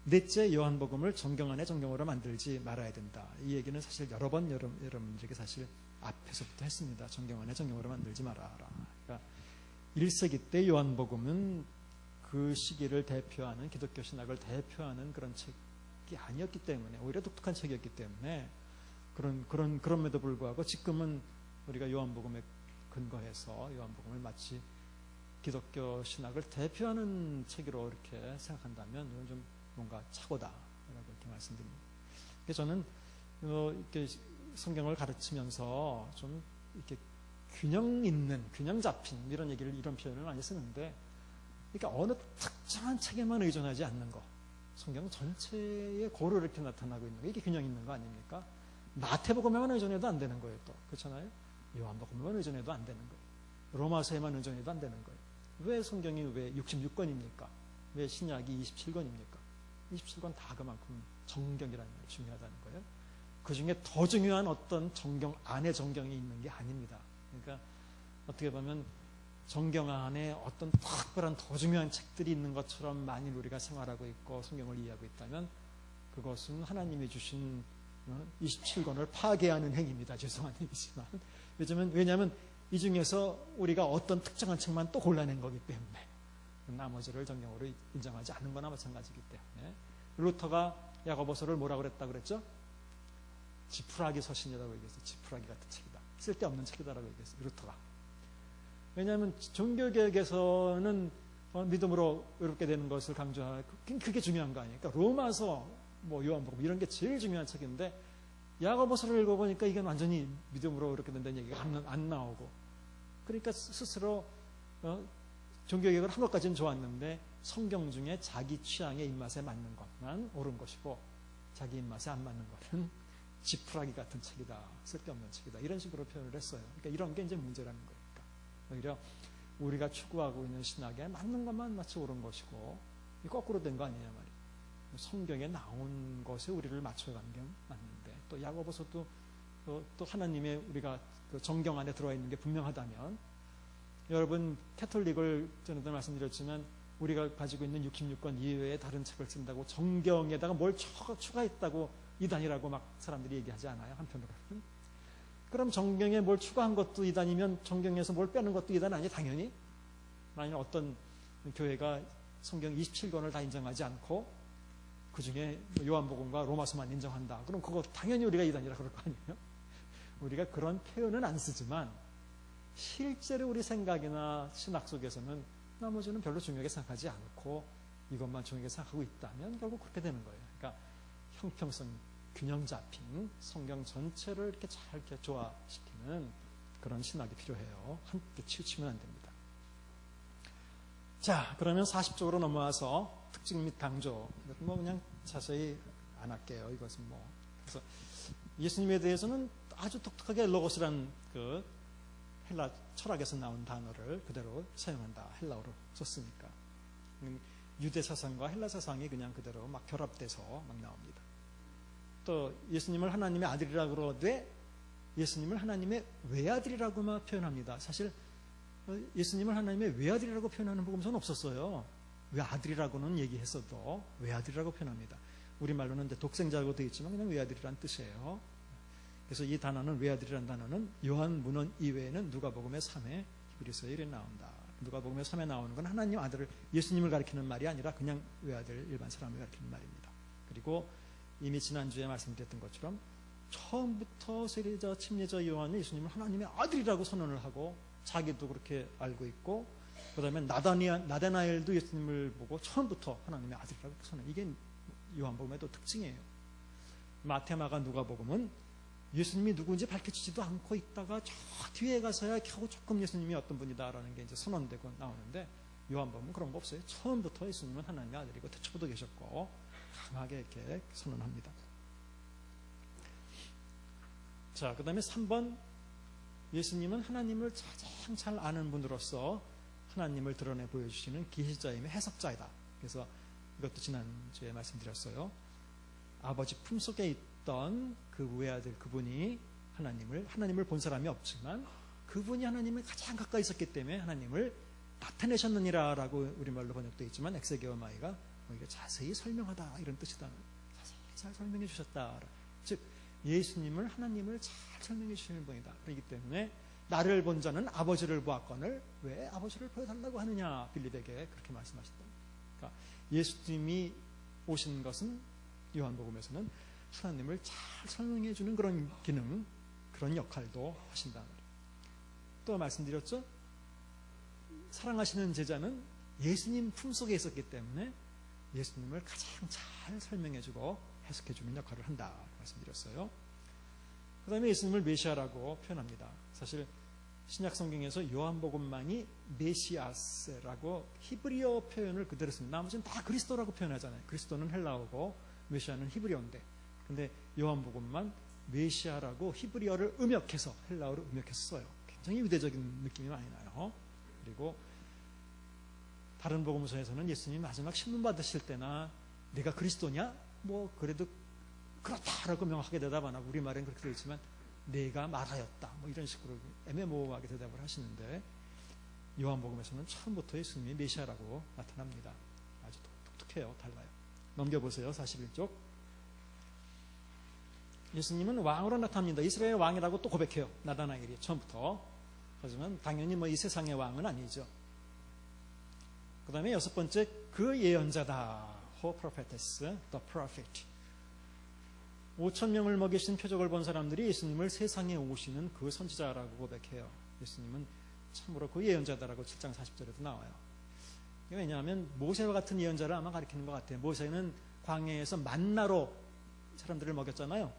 넷째, 요한복음을 정경 안에 정경으로 만들지 말아야 된다. 이 얘기는 사실 여러 번 여러분들에게 사실 앞에서부터 했습니다. 정경 안에 정경으로 만들지 말아라. 그러니까 1세기 때 요한복음은 그 시기를 대표하는, 기독교 신학을 대표하는 그런 책이 아니었기 때문에, 오히려 독특한 책이었기 때문에 그럼에도 불구하고 지금은 우리가 요한복음에 근거해서 요한복음을 마치 기독교 신학을 대표하는 책으로 이렇게 생각한다면 이건 좀 뭔가 착오다라고 이렇게 말씀드립니다. 그래서 저는 이렇게 성경을 가르치면서 좀 이렇게 균형 있는, 균형 잡힌 이런 얘기를, 이런 표현을 많이 쓰는데, 그러니까 어느 특정한 책에만 의존하지 않는 거, 성경 전체에 고루 이렇게 나타나고 있는 거, 이게 균형 있는 거 아닙니까? 마태복음에만 의존해도 안 되는 거예요, 또. 그렇잖아요? 요한복음에만 의존해도 안 되는 거예요. 로마서에만 의존해도 안 되는 거예요. 왜 성경이 왜 66권입니까? 왜 신약이 27권입니까? 27권 다 그만큼 정경이라는 말이 중요하다는 거예요. 그 중에 더 중요한 어떤 정경 안에 정경이 있는 게 아닙니다. 그러니까 어떻게 보면 정경 안에 어떤 특별한 더 중요한 책들이 있는 것처럼 만일 우리가 생활하고 있고 성경을 이해하고 있다면 그것은 하나님이 주신 27권을 파괴하는 행위입니다. 죄송한 얘기지만. 왜냐하면 이 중에서 우리가 어떤 특정한 책만 또 골라낸 거기 때문에, 나머지를 정경으로 인정하지 않는 거나 마찬가지이기 때문에. 루터가 야고보서를 뭐라고 그랬죠? 지푸라기 서신이라고 얘기했어요. 지푸라기 같은 책이다. 쓸데없는 책이다라고 얘기했어요. 루터가. 왜냐하면 종교개혁에서는 믿음으로 의롭게 되는 것을 강조하는, 그게 중요한 거 아니에요. 그러니까 로마서, 요한복음 이런 게 제일 중요한 책인데, 야고보서를 읽어보니까 이게 완전히 믿음으로 의롭게 된다는 얘기가 안 나오고, 그러니까 스스로 종교개혁을 한 것까지는 좋았는데 성경 중에 자기 취향에 입맛에 맞는 것만 옳은 것이고 자기 입맛에 안 맞는 것은 지푸라기 같은 책이다, 쓸데없는 책이다, 이런 식으로 표현을 했어요. 그러니까 이런 게 이제 문제라는 거니까. 오히려 우리가 추구하고 있는 신학에 맞는 것만 마치 옳은 것이고, 거꾸로 된 거 아니냐 말이에요. 성경에 나온 것에 우리를 맞춰가는 게 맞는데, 또 야고보서도 또 하나님의 우리가 그 정경 안에 들어와 있는 게 분명하다면, 여러분 캐톨릭을 전에도 말씀드렸지만 우리가 가지고 있는 66권 이외에 다른 책을 쓴다고 정경에다가 뭘 추가했다고 이단이라고 막 사람들이 얘기하지 않아요? 한편으로는. 그럼 정경에 뭘 추가한 것도 이단이면 정경에서 뭘 빼는 것도 이단 아니에요? 당연히. 만약 어떤 교회가 성경 27권을 다 인정하지 않고 그 중에 요한복음과 로마서만 인정한다, 그럼 그거 당연히 우리가 이단이라 그럴 거 아니에요? 우리가 그런 표현은 안 쓰지만 실제로 우리 생각이나 신학 속에서는 나머지는 별로 중요하게 생각하지 않고 이것만 중요하게 생각하고 있다면 결국 그렇게 되는 거예요. 그러니까 형평성, 균형 잡힌 성경 전체를 이렇게 잘 이렇게 조화시키는 그런 신학이 필요해요. 함께 치우치면 안 됩니다. 자, 그러면 40쪽으로 넘어와서 특징 및 강조. 그냥 자세히 안 할게요. 이것은 그래서 예수님에 대해서는 아주 독특하게 로고스란 그 헬라 철학에서 나온 단어를 그대로 사용한다. 헬라어로 썼으니까. 유대 사상과 헬라 사상이 그냥 그대로 막 결합돼서 막 나옵니다. 또 예수님을 하나님의 아들이라고 그러되 예수님을 하나님의 외아들이라고만 표현합니다. 사실 예수님을 하나님의 외아들이라고 표현하는 복음서는 없었어요. 외아들이라고는 얘기했어도 외아들이라고 표현합니다. 우리말로는 이제 독생자라고 되어 있지만 그냥 외아들이라는 뜻이에요. 그래서 이 단어는, 외아들이라는 단어는 요한 문헌 이외에는 누가복음의 3회, 히브리서에 이렇게 나온다. 누가복음의 3회 나오는 건 하나님 아들을, 예수님을 가리키는 말이 아니라 그냥 외아들, 일반 사람을 가리키는 말입니다. 그리고 이미 지난주에 말씀드렸던 것처럼 처음부터 세례자, 침례자 요한은 예수님을 하나님의 아들이라고 선언을 하고 자기도 그렇게 알고 있고, 그 다음에 나다나엘도 예수님을 보고 처음부터 하나님의 아들이라고 선언. 이게 요한복음의 또 특징이에요. 마태, 마가, 누가복음은 예수님이 누구인지 밝혀지지도 않고 있다가 저 뒤에 가서야 겨우 조금 예수님이 어떤 분이다라는 게 이제 선언되고 나오는데, 요한복음은 그런 거 없어요. 처음부터 예수님은 하나님의 아들이고 태초부터 계셨고 강하게 이렇게 선언합니다. 자, 그 다음에 3번, 예수님은 하나님을 가장 잘 아는 분으로서 하나님을 드러내 보여주시는 계시자임의 해석자이다. 그래서 이것도 지난주에 말씀드렸어요. 아버지 품속에 있던 그 외아들 그분이 하나님을 본 사람이 없지만 그분이 하나님을 가장 가까이 있었기 때문에 하나님을 나타내셨느니라 라고 우리말로 번역되어 있지만 엑세게오마이가 이게 자세히 설명하다 이런 뜻이다. 자세히 잘 설명해 주셨다. 즉 예수님을 하나님을 잘 설명해 주시는 분이다. 그렇기 때문에 나를 본 자는 아버지를 보았거늘 왜 아버지를 보여달라고 하느냐 빌립에게 그렇게 말씀하셨다. 그러니까 예수님이 오신 것은 요한복음에서는 하나님을 잘 설명해 주는 그런 기능, 그런 역할도 하신다. 또 말씀드렸죠. 사랑하시는 제자는 예수님 품속에 있었기 때문에 예수님을 가장 잘 설명해주고 해석해주는 역할을 한다 말씀드렸어요. 그 다음에 예수님을 메시아라고 표현합니다. 사실 신약 성경에서 요한복음만이 메시아스라고 히브리어 표현을 그대로 씁니다. 나머지는 다 그리스도라고 표현하잖아요. 그리스도는 헬라어고 메시아는 히브리어인데, 근데 요한복음만 메시아라고 히브리어를 음역해서 헬라어로 음역해서 써요. 굉장히 유대적인 느낌이 많이 나요. 그리고 다른 복음서에서는 예수님이 마지막 신문 받으실 때나 내가 그리스도냐? 뭐 그래도 그렇다라고 명확하게 대답 안 하고 우리말엔 그렇게 되어 있지만 내가 말하였다. 뭐 이런 식으로 애매모호하게 대답을 하시는데 요한복음에서는 처음부터 예수님이 메시아라고 나타납니다. 아주 독특해요. 달라요. 넘겨보세요. 41쪽. 예수님은 왕으로 나타납니다. 이스라엘 왕이라고 또 고백해요. 나다나엘이 처음부터. 하지만 당연히 뭐 이 세상의 왕은 아니죠. 그 다음에 6번째 그 예언자다. Ho prophetess, the prophet. 5,000명을 먹이신 표적을 본 사람들이 예수님을 세상에 오시는 그 선지자라고 고백해요. 예수님은 참으로 그 예언자다라고 7장 40절에도 나와요. 왜냐하면 모세와 같은 예언자를 아마 가리키는 것 같아요. 모세는 광야에서 만나로 사람들을 먹였잖아요.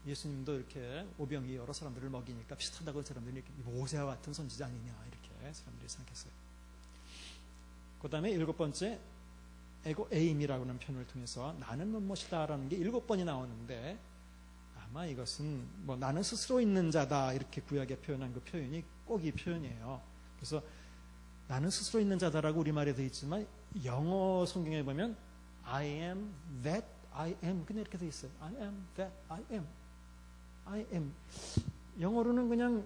예수님도 이렇게 오병이 여러 사람들을 먹이니까 비슷하다고 사람들이 이렇게 모세와 같은 선지자 아니냐 이렇게 사람들이 생각했어요. 그 다음에 7번째 에고 에임이라고 하는 표현을 통해서 나는 무엇이다라는 게 7번이 나오는데 아마 이것은 뭐 나는 스스로 있는 자다 이렇게 구약에 표현한 그 표현이 꼭 이 표현이에요. 그래서 나는 스스로 있는 자다라고 우리말에 되어 있지만 영어 성경에 보면 I am that I am 그냥 이렇게 되어 있어요. I am that I am. I am. 영어로는 그냥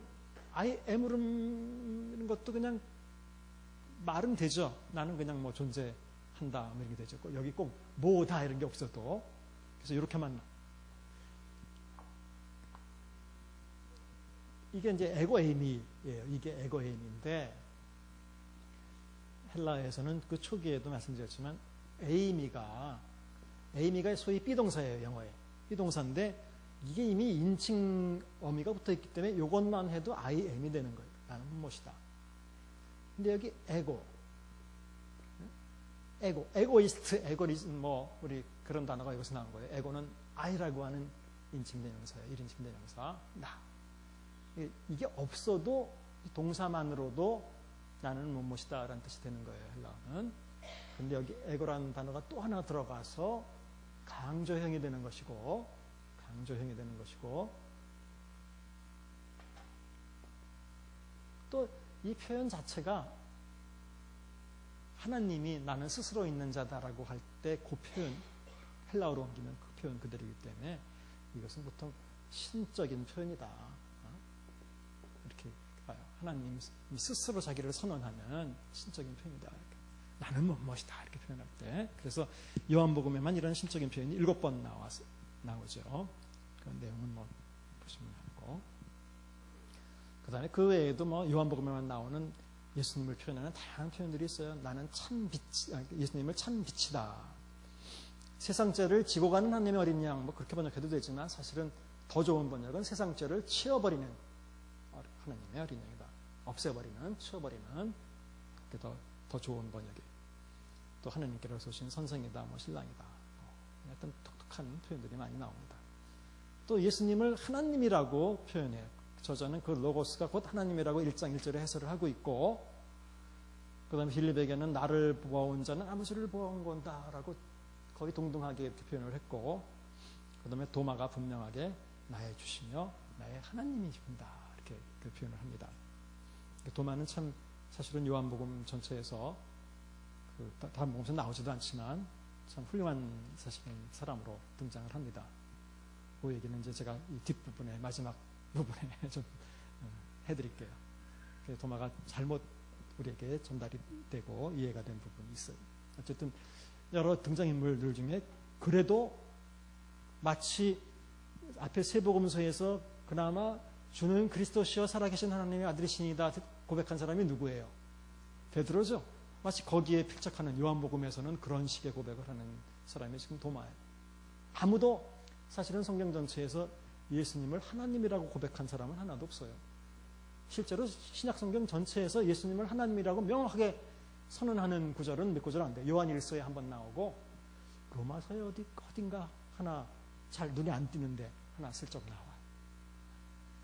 I am으로 하는 것도 그냥 말은 되죠. 나는 그냥 뭐 존재한다 이렇게 되죠. 여기 꼭 뭐다 이런 게 없어도 그래서 이렇게만 이게 이제 에고에임이에요. 이게 에고에임인데 헬라에서는 그 초기에도 말씀드렸지만 에이미가 소위 비동사예요. 영어에 비동사인데 이게 이미 인칭 어미가 붙어있기 때문에 이것만 해도 I am이 되는 거예요. 나는 무엇이다. 근데 여기 에고이스트, 에고리즘 뭐 우리 그런 단어가 여기서 나온 거예요. 에고는 I라고 하는 인칭대명사예요. 1인칭 대명사. 나. 이게 없어도 동사만으로도 나는 무엇이다 라는 뜻이 되는 거예요. 헬라어는. 근데 여기 에고라는 단어가 또 하나 들어가서 강조형이 되는 것이고 또 이 표현 자체가 하나님이 나는 스스로 있는 자다라고 할 때 그 표현 헬라어로 옮기면 그 표현 그대로이기 때문에 이것은 보통 신적인 표현이다 이렇게 봐요. 하나님 스스로 자기를 선언하는 신적인 표현이다. 나는 무엇이다 이렇게 표현할 때 그래서 요한복음에만 이런 신적인 표현이 7번 나오죠. 그 내용은 뭐 보시면 알고 그 다음에 그 외에도 뭐 요한복음에만 나오는 예수님을 표현하는 다양한 표현들이 있어요. 나는 예수님을 참 빛이다. 세상 죄를 지고 가는 하나님의 어린 양 뭐 그렇게 번역해도 되지만 사실은 더 좋은 번역은 세상 죄를 치워버리는 하나님의 어린 양이다. 없애버리는 치워버리는 그게 더 좋은 번역이 또 하나님께로서 오신 선생이다 뭐 신랑이다 어떤 독특한 표현들이 많이 나옵니다. 또 예수님을 하나님이라고 표현해요. 저자는 그 로고스가 곧 하나님이라고 1장 1절에 해설을 하고 있고 그 다음에 빌립에게는 나를 보아온 자는 아버지를 보아온 건다라고 거의 동등하게 이렇게 표현을 했고 그 다음에 도마가 분명하게 나의 주시며 나의 하나님이십니다 이렇게 그 표현을 합니다. 도마는 참 사실은 요한복음 전체에서 다른 복음에서 나오지도 않지만 참 훌륭한 사실은 사람으로 등장을 합니다. 그 얘기는 이제 제가 이 뒷부분에 마지막 부분에 좀 해드릴게요. 도마가 잘못 우리에게 전달이 되고 이해가 된 부분이 있어요. 어쨌든 여러 등장인물들 중에 그래도 마치 앞에 세 복음서에서 그나마 주는 그리스도시여 살아계신 하나님의 아들이시니다 고백한 사람이 누구예요? 베드로죠. 마치 거기에 필적하는 요한복음에서는 그런 식의 고백을 하는 사람이 지금 도마예요. 아무도 사실은 성경 전체에서 예수님을 하나님이라고 고백한 사람은 하나도 없어요. 실제로 신약 성경 전체에서 예수님을 하나님이라고 명확하게 선언하는 구절은 몇 구절 안 돼요. 요한일서에 한번 나오고 로마서에 어딘가 하나 잘 눈에 안 띄는데 하나 슬쩍 나와요.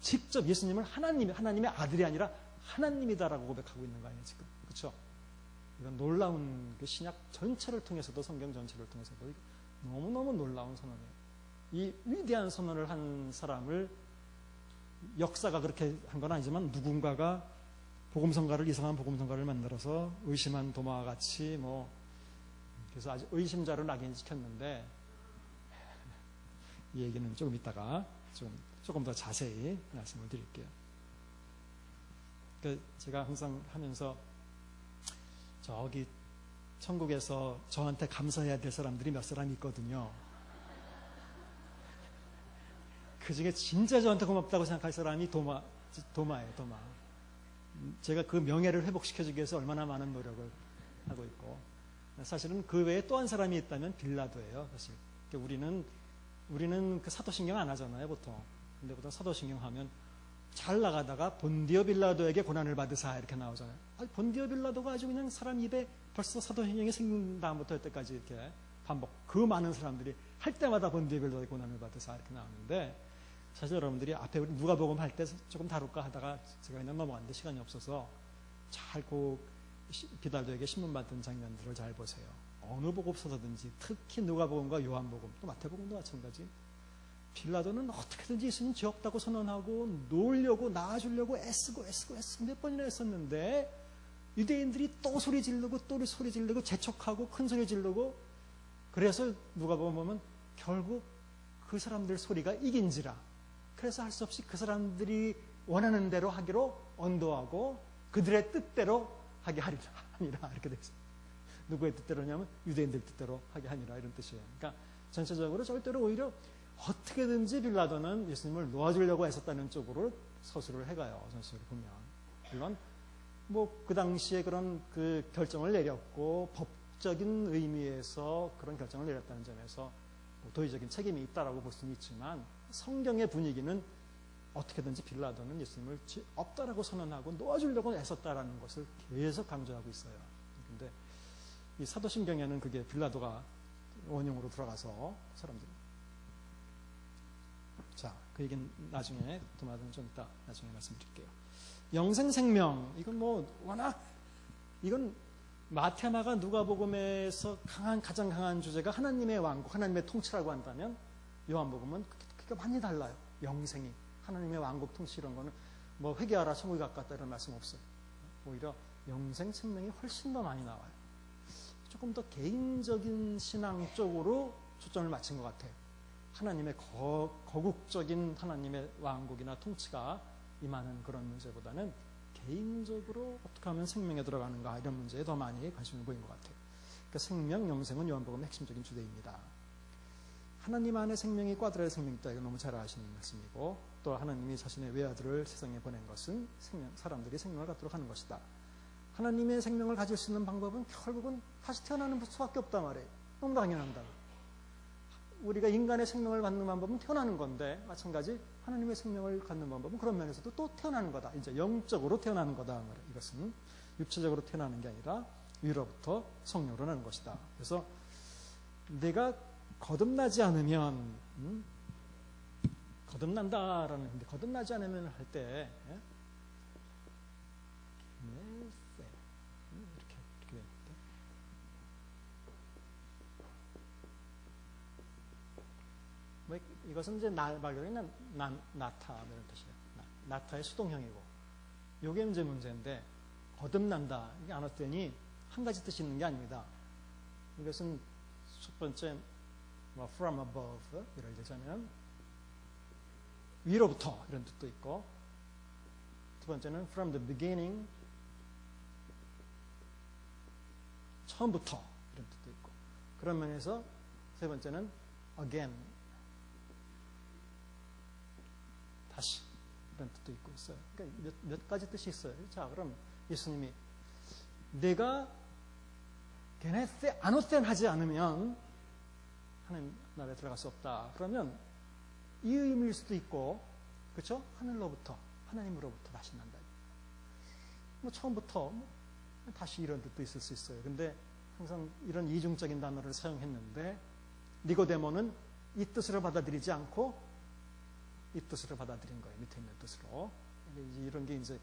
직접 예수님을 하나님의 아들이 아니라 하나님이다라고 고백하고 있는 거 아니에요 지금. 그렇죠? 이건 놀라운 그 신약 전체를 통해서도 성경 전체를 통해서도 너무너무 놀라운 선언이에요. 이 위대한 선언을 한 사람을 역사가 그렇게 한 건 아니지만 누군가가 이상한 복음성가를 만들어서 의심한 도마와 같이 그래서 아주 의심자로 낙인시켰는데 이 얘기는 조금 이따가 조금 더 자세히 말씀을 드릴게요. 제가 항상 하면서 저기 천국에서 저한테 감사해야 될 사람들이 몇 사람 있거든요. 그 중에 진짜 저한테 고맙다고 생각할 사람이 도마예요, 도마. 제가 그 명예를 회복시켜주기 위해서 얼마나 많은 노력을 하고 있고, 사실은 그 외에 또 한 사람이 있다면 빌라도예요, 사실. 우리는 그 사도신경 안 하잖아요, 보통. 근데 보통 사도신경 하면 잘 나가다가 본디오 빌라도에게 고난을 받으사 이렇게 나오잖아요. 본디오 빌라도가 아주 그냥 사람 입에 벌써 사도신경이 생긴 다음부터 여태까지 이렇게 반복. 그 많은 사람들이 할 때마다 본디오 빌라도의 고난을 받으사 이렇게 나오는데, 사실 여러분들이 앞에 우리 누가복음 할 때 조금 다룰까 하다가 제가 그냥 넘어갔는데 시간이 없어서 잘 빌라도에게 신문받은 장면들을 잘 보세요. 어느 복음서든지 특히 누가복음과 요한복음 또 마태복음도 마찬가지. 빌라도는 어떻게든지 예수님 죄 없다고 선언하고 놓으려고 나아주려고 애쓰고 몇 번이나 했었는데 유대인들이 또 소리 지르고 또 소리 지르고 재촉하고 큰 소리 지르고 그래서 누가복음 보면 결국 그 사람들 소리가 이긴지라 그래서 할 수 없이 그 사람들이 원하는 대로 하기로 언도하고 그들의 뜻대로 하게 하리라 이렇게 되어 있어요. 누구의 뜻대로냐면 유대인들 뜻대로 하게 하니라 이런 뜻이에요. 그러니까 전체적으로 절대로 오히려 어떻게든지 빌라도는 예수님을 놓아주려고 했었다는 쪽으로 서술을 해가요. 전체를 보면. 물론 그 당시에 그런 그 결정을 내렸고 법적인 의미에서 그런 결정을 내렸다는 점에서 도의적인 책임이 있다라고 볼 수는 있지만 성경의 분위기는 어떻게든지 빌라도는 예수님을 죄 없다라고 선언하고 놓아주려고 애썼다라는 것을 계속 강조하고 있어요. 근데 이 사도신경에는 그게 빌라도가 원형으로 들어가서 사람들이 자, 그 얘기는 나중에 도마는 좀 이따 나중에 말씀드릴게요. 영생생명 이건 워낙 이건 마테마가 누가복음에서 가장 강한 주제가 하나님의 왕국, 하나님의 통치라고 한다면 요한복음은 그게 많이 달라요. 영생이 하나님의 왕국 통치 이런 거는 회개하라 천국이 가깝다 이런 말씀 없어요. 오히려 영생 생명이 훨씬 더 많이 나와요. 조금 더 개인적인 신앙 쪽으로 초점을 맞춘 것 같아요. 하나님의 거국적인 하나님의 왕국이나 통치가 임하는 그런 문제보다는 개인적으로 어떻게 하면 생명에 들어가는가 이런 문제에 더 많이 관심을 보인 것 같아요. 그러니까 생명, 영생은 요한복음의 핵심적인 주제입니다. 하나님 안에 생명이 있고 아들 안에 생명이 있다. 이거 너무 잘 아시는 말씀이고 또 하나님이 자신의 외아들을 세상에 보낸 것은 사람들이 생명을 갖도록 하는 것이다. 하나님의 생명을 가질 수 있는 방법은 결국은 다시 태어나는 수밖에 없단 말이에요. 너무 당연합니다. 우리가 인간의 생명을 갖는 방법은 태어나는 건데 마찬가지 하나님의 생명을 갖는 방법은 그런 면에서도 또 태어나는 거다. 이제 영적으로 태어나는 거다. 이것은 육체적으로 태어나는 게 아니라 위로부터 성령으로 나는 것이다. 그래서 내가 거듭나지 않으면 거듭난다라는 근데 거듭나지 않으면 할 때 이렇게 되는데 이것은 이제 말로는 나타 이런 뜻이에요. 나타의 수동형이고 이게 이제 문제인데 거듭난다. 이게 아노센이 한 가지 뜻이 있는 게 아닙니다. 이것은 첫 번째 from above 이럴 때자면 위로부터 이런 뜻도 있고, 두 번째는 from the beginning 처음부터 이런 뜻도 있고, 그런 면에서 세 번째는 again 다시 이런 뜻도 있고 있어요. 그러니까 몇 가지 뜻이 있어요. 자, 그럼 예수님이 내가 게네세 아노센 하지 않으면 하나님 나라에 들어갈 수 없다. 그러면 이 의미일 수도 있고, 그렇죠? 하늘로부터, 하나님으로부터 다시 난다. 뭐 처음부터 다시 이런 뜻도 있을 수 있어요. 근데 항상 이런 이중적인 단어를 사용했는데 니고데모는 이 뜻으로 받아들이지 않고 이 뜻으로 받아들인 거예요. 밑에 있는 뜻으로. 이런 게 이제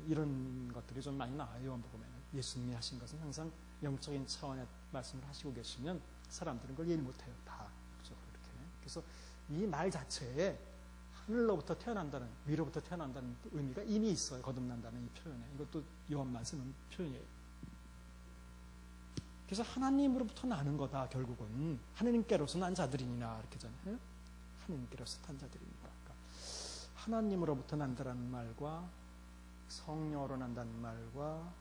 이런 것들이 좀 많이 나와요. 요한복음에는. 예수님이 하신 것은 항상 영적인 차원의 말씀을 하시고 계시면 사람들은 그걸 이해 못해요. 다. 그렇죠? 이렇게. 그래서 이 말 자체에 하늘로부터 태어난다는, 위로부터 태어난다는 의미가 이미 있어요. 거듭난다는 이 표현에. 이것도 요한만 쓰는 표현이에요. 그래서 하나님으로부터 나는 거다. 결국은 하나님께로서 난 자들이니라 이렇게 잖아요. 하나님께로서 난 자들이니라. 그러니까 하나님으로부터 난다라는 말과 성령으로 난다는 말과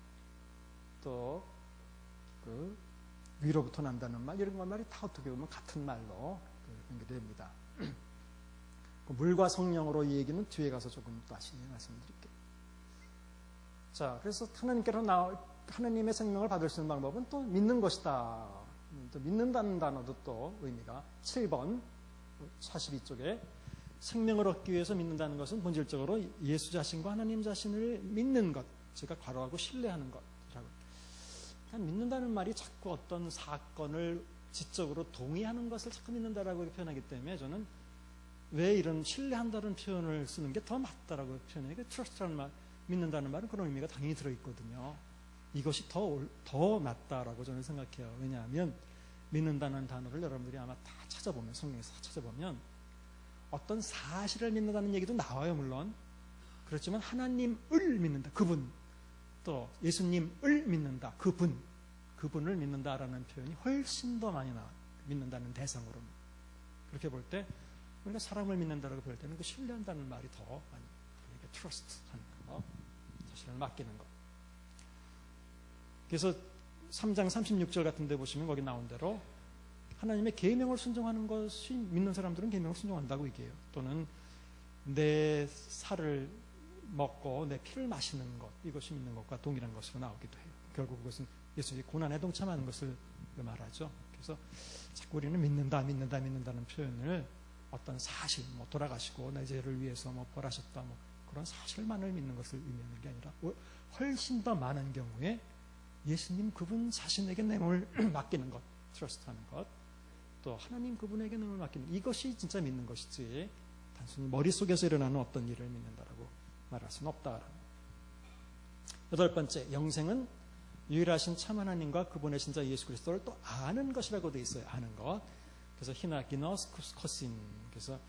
또 그 위로부터 난다는 말, 이런 말이 다 어떻게 보면 같은 말로 연결됩니다. 물과 성령으로 이 얘기는 뒤에 가서 조금 다시 말씀드릴게요. 자, 그래서 하나님의 생명을 받을 수 있는 방법은 또 믿는 것이다. 또 믿는다는 단어도 또 의미가 7번 42쪽에 생명을 얻기 위해서 믿는다는 것은 본질적으로 예수 자신과 하나님 자신을 믿는 것, 제가 괄호하고 신뢰하는 것이라고. 그러니까 믿는다는 말이 자꾸 어떤 사건을 지적으로 동의하는 것을 자꾸 믿는다라고 표현하기 때문에 저는 왜 이런 신뢰한다는 표현을 쓰는 게 더 맞다라고 표현해요. 그러니까 trust라는 말, 믿는다는 말은 그런 의미가 당연히 들어있거든요. 이것이 더 맞다라고 저는 생각해요. 왜냐하면 믿는다는 단어를 여러분들이 아마 다 찾아보면, 성경에서 다 찾아보면 어떤 사실을 믿는다는 얘기도 나와요. 물론 그렇지만 하나님을 믿는다, 그분, 또 예수님을 믿는다, 그분을 믿는다라는 표현이 훨씬 더 많이 나와요. 믿는다는 대상으로는. 그렇게 볼 때 우리가 사람을 믿는다라고 볼 때는 그 신뢰한다는 말이 더 많이, 그러니까 trust 하는 거, 자신을 맡기는 거. 그래서 3장 36절 같은 데 보시면 거기 나온 대로 하나님의 계명을 순종하는 것이, 믿는 사람들은 계명을 순종한다고 얘기해요. 또는 내 살을 먹고 내 피를 마시는 것, 이것이 믿는 것과 동일한 것으로 나오기도 해요. 결국 그것은 예수님이 고난에 동참하는 것을 말하죠. 그래서 자꾸 우리는 믿는다는 표현을 어떤 사실, 돌아가시고 내 죄를 위해서 벌하셨다, 그런 사실만을 믿는 것을 의미하는 게 아니라 훨씬 더 많은 경우에 예수님 그분 자신에게 내 몸을 맡기는 것, 트러스트하는 것, 또 하나님 그분에게 내 몸을 맡기는, 이것이 진짜 믿는 것이지 단순히 머릿속에서 일어나는 어떤 일을 믿는다라고 말할 수는 없다. 8번째, 영생은 유일하신 참 하나님과 그분의 신자 예수 그리스도를 또 아는 것이라고 되어 있어요. 아는 것. 그래서 히나 기노스코신, 그래서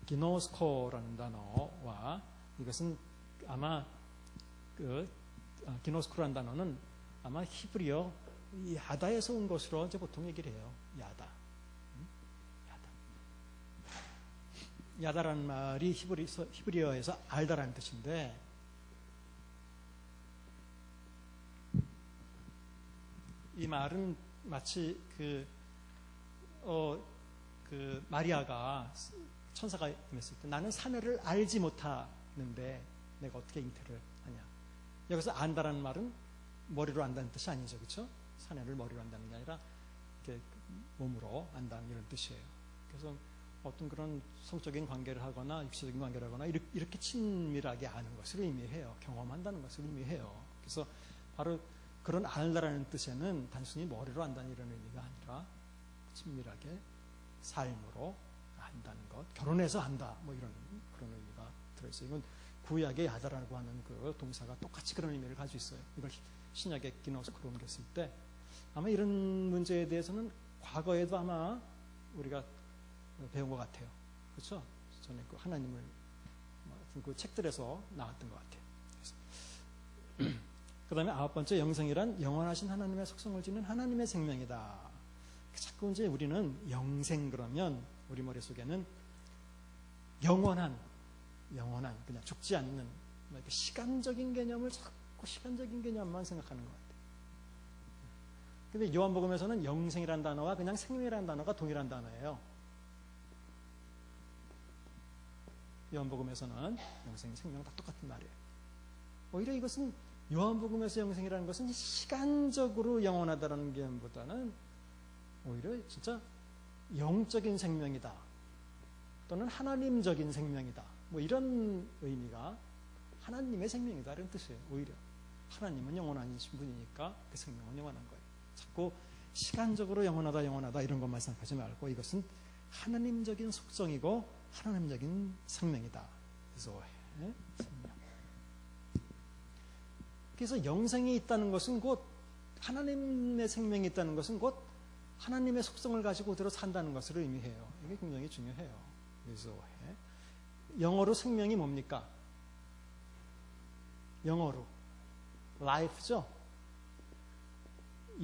기노스코라는 단어와, 이것은 아마 기노스코라는 단어는 아마 히브리어 야다에서 온 것으로 이제 보통 얘기를 해요. 야다. 야다라는 말이 히브리어에서 알다라는 뜻인데, 이 말은 마치 마리아가 천사가 임했을 때 나는 사내를 알지 못하는데 내가 어떻게 잉태를 하냐. 여기서 안다라는 말은 머리로 안다는 뜻이 아니죠. 그렇죠? 사내를 머리로 안다는 게 아니라 이렇게 몸으로 안다는 이런 뜻이에요. 그래서 어떤 그런 성적인 관계를 하거나 육체적인 관계를 하거나 이렇게 친밀하게 아는 것을 의미해요. 경험한다는 것을 의미해요. 그래서 바로 그런 안다라는 뜻에는 단순히 머리로 안다는 이런 의미가 아니라 친밀하게 삶으로 안다는 것, 결혼해서 안다, 이런 그런 의미가 들어있어요. 이건 구약의 야다라고 하는 그 동사가 똑같이 그런 의미를 가지고 있어요. 이걸 신약의 기노스코로 옮겼을 때 아마 이런 문제에 대해서는 과거에도 아마 우리가 배운 것 같아요. 그렇죠? 전에 그 하나님을 그 책들에서 나왔던 것 같아요. 그 다음에 9번째, 영생이란 영원하신 하나님의 속성을 지닌 하나님의 생명이다. 자꾸 이제 우리는 영생 그러면 우리 머릿속에는 영원한, 그냥 죽지 않는, 이렇게 시간적인 개념을 자꾸 시간적인 개념만 생각하는 것 같아요. 근데 요한복음에서는 영생이라는 단어와 그냥 생명이라는 단어가 동일한 단어예요. 요한복음에서는 영생, 생명 다 똑같은 말이에요. 오히려 이것은 요한복음에서 영생이라는 것은 시간적으로 영원하다는 개념보다는 오히려 진짜 영적인 생명이다. 또는 하나님적인 생명이다. 뭐 이런 의미가 하나님의 생명이다. 이런 뜻이에요. 오히려. 하나님은 영원하신 분이니까 그 생명은 영원한 거예요. 자꾸 시간적으로 영원하다 이런 것만 생각하지 말고 이것은 하나님적인 속성이고 하나님적인 생명이다. 그래서 생명. 그래서 영생이 있다는 것은 곧 하나님의 생명이 있다는 것은 곧 하나님의 속성을 가지고 그대로 산다는 것을 의미해요. 이게 굉장히 중요해요. 그래서 영어로 생명이 뭡니까? 영어로 life죠.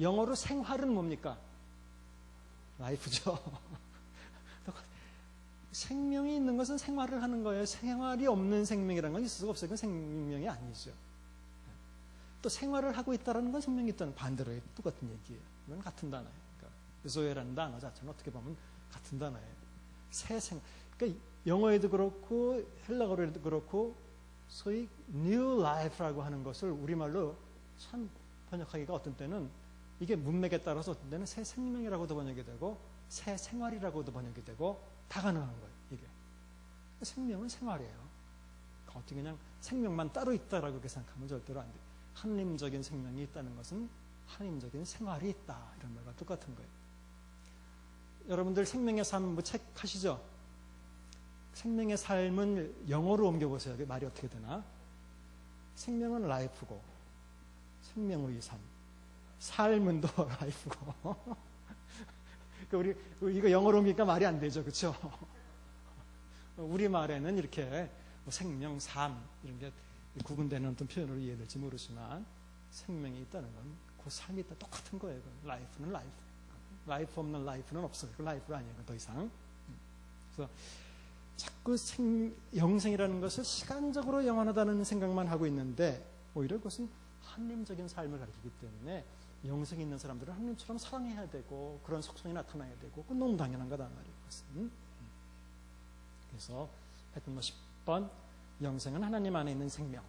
영어로 생활은 뭡니까? life죠. 생명이 있는 것은 생활을 하는 거예요. 생활이 없는 생명이라는 건 있을 수가 없어요. 그건 생명이 아니죠. 또 생활을 하고 있다는 건 생명이 있다는 반대로 똑같은 얘기예요. 이건 같은 단어예요. 그러니까 zoe라는 단어 자체는 어떻게 보면 같은 단어예요. 그러니까 영어에도 그렇고 헬라어에도 그렇고 소위 new life라고 하는 것을 우리말로 참 번역하기가 어떤 때는 이게 문맥에 따라서 어떤 때는 새 생명이라고도 번역이 되고 새 생활이라고도 번역이 되고 다 가능한 거예요. 이게 생명은 생활이에요. 어떻게 그냥 생명만 따로 있다라고 그렇게 생각하면 절대로 안 돼요. 하나님적인 생명이 있다는 것은 하나님적인 생활이 있다. 이런 말과 똑같은 거예요. 여러분들 생명의 삶 뭐 책 하시죠? 생명의 삶은 영어로 옮겨보세요. 말이 어떻게 되나? 생명은 라이프고 생명의 삶. 삶은 또 라이프고. 우리 이거 영어로 옮기니까 말이 안 되죠. 그렇죠? 우리말에는 이렇게 뭐 생명, 삶 이런 게 구분되는 어떤 표현으로 이해될지 모르지만 생명이 있다는 건 그 삶이 있다 똑같은 거예요. 라이프는 라이프. 라이프 없는 라이프는 없어요. 그 라이프가 아니에요. 더 이상. 그래서 자꾸 영생이라는 것을 시간적으로 영원하다는 생각만 하고 있는데 오히려 그것은 하나님적인 삶을 가리키기 때문에 영생이 있는 사람들은 하나님처럼 사랑해야 되고 그런 속성이 나타나야 되고 그건 너무 당연한 거단 말이에요. 그것은. 그래서 하여튼 10번 영생은 하나님 안에 있는 생명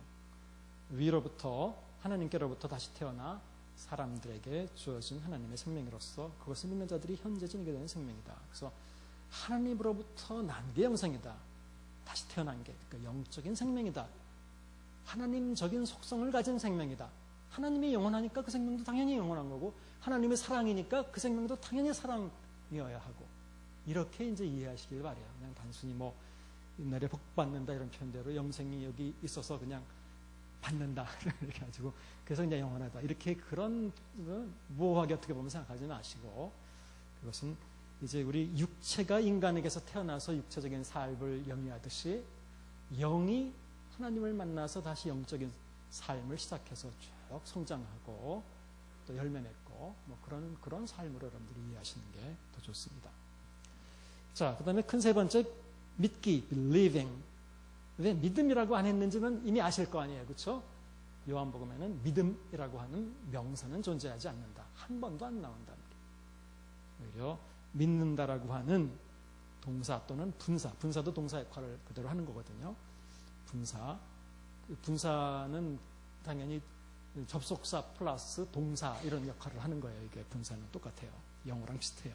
위로부터 하나님께로부터 다시 태어나 사람들에게 주어진 하나님의 생명으로서 그것을 믿는 자들이 현재 지니게 되는 생명이다. 그래서 하나님으로부터 난 게 영생이다. 다시 태어난 게 그러니까 영적인 생명이다. 하나님적인 속성을 가진 생명이다. 하나님이 영원하니까 그 생명도 당연히 영원한 거고 하나님의 사랑이니까 그 생명도 당연히 사랑이어야 하고 이렇게 이제 이해하시길 바래요. 그냥 단순히 뭐 옛날에 복 받는다 이런 표현대로 영생이 여기 있어서 그냥 받는다 이렇게 가지고 그래서 이제 영원하다 이렇게 그런 모호하게 어떻게 보면 생각하지 마시고 그것은 이제 우리 육체가 인간에게서 태어나서 육체적인 삶을 영위하듯이 영이 하나님을 만나서 다시 영적인 삶을 시작해서 쭉 성장하고 또 열매 맺고 뭐 그런 삶으로 여러분들이 이해하시는 게 더 좋습니다. 자, 그다음에 큰 세 번째 믿기, believing. 왜 믿음이라고 안 했는지는 이미 아실 거 아니에요, 그렇죠? 요한복음에는 믿음이라고 하는 명사는 존재하지 않는다. 한 번도 안 나온다. 오히려 믿는다라고 하는 동사 또는 분사도 동사 역할을 그대로 하는 거거든요. 분사는 당연히 접속사 플러스 동사 이런 역할을 하는 거예요. 이게 분사는 똑같아요. 영어랑 비슷해요.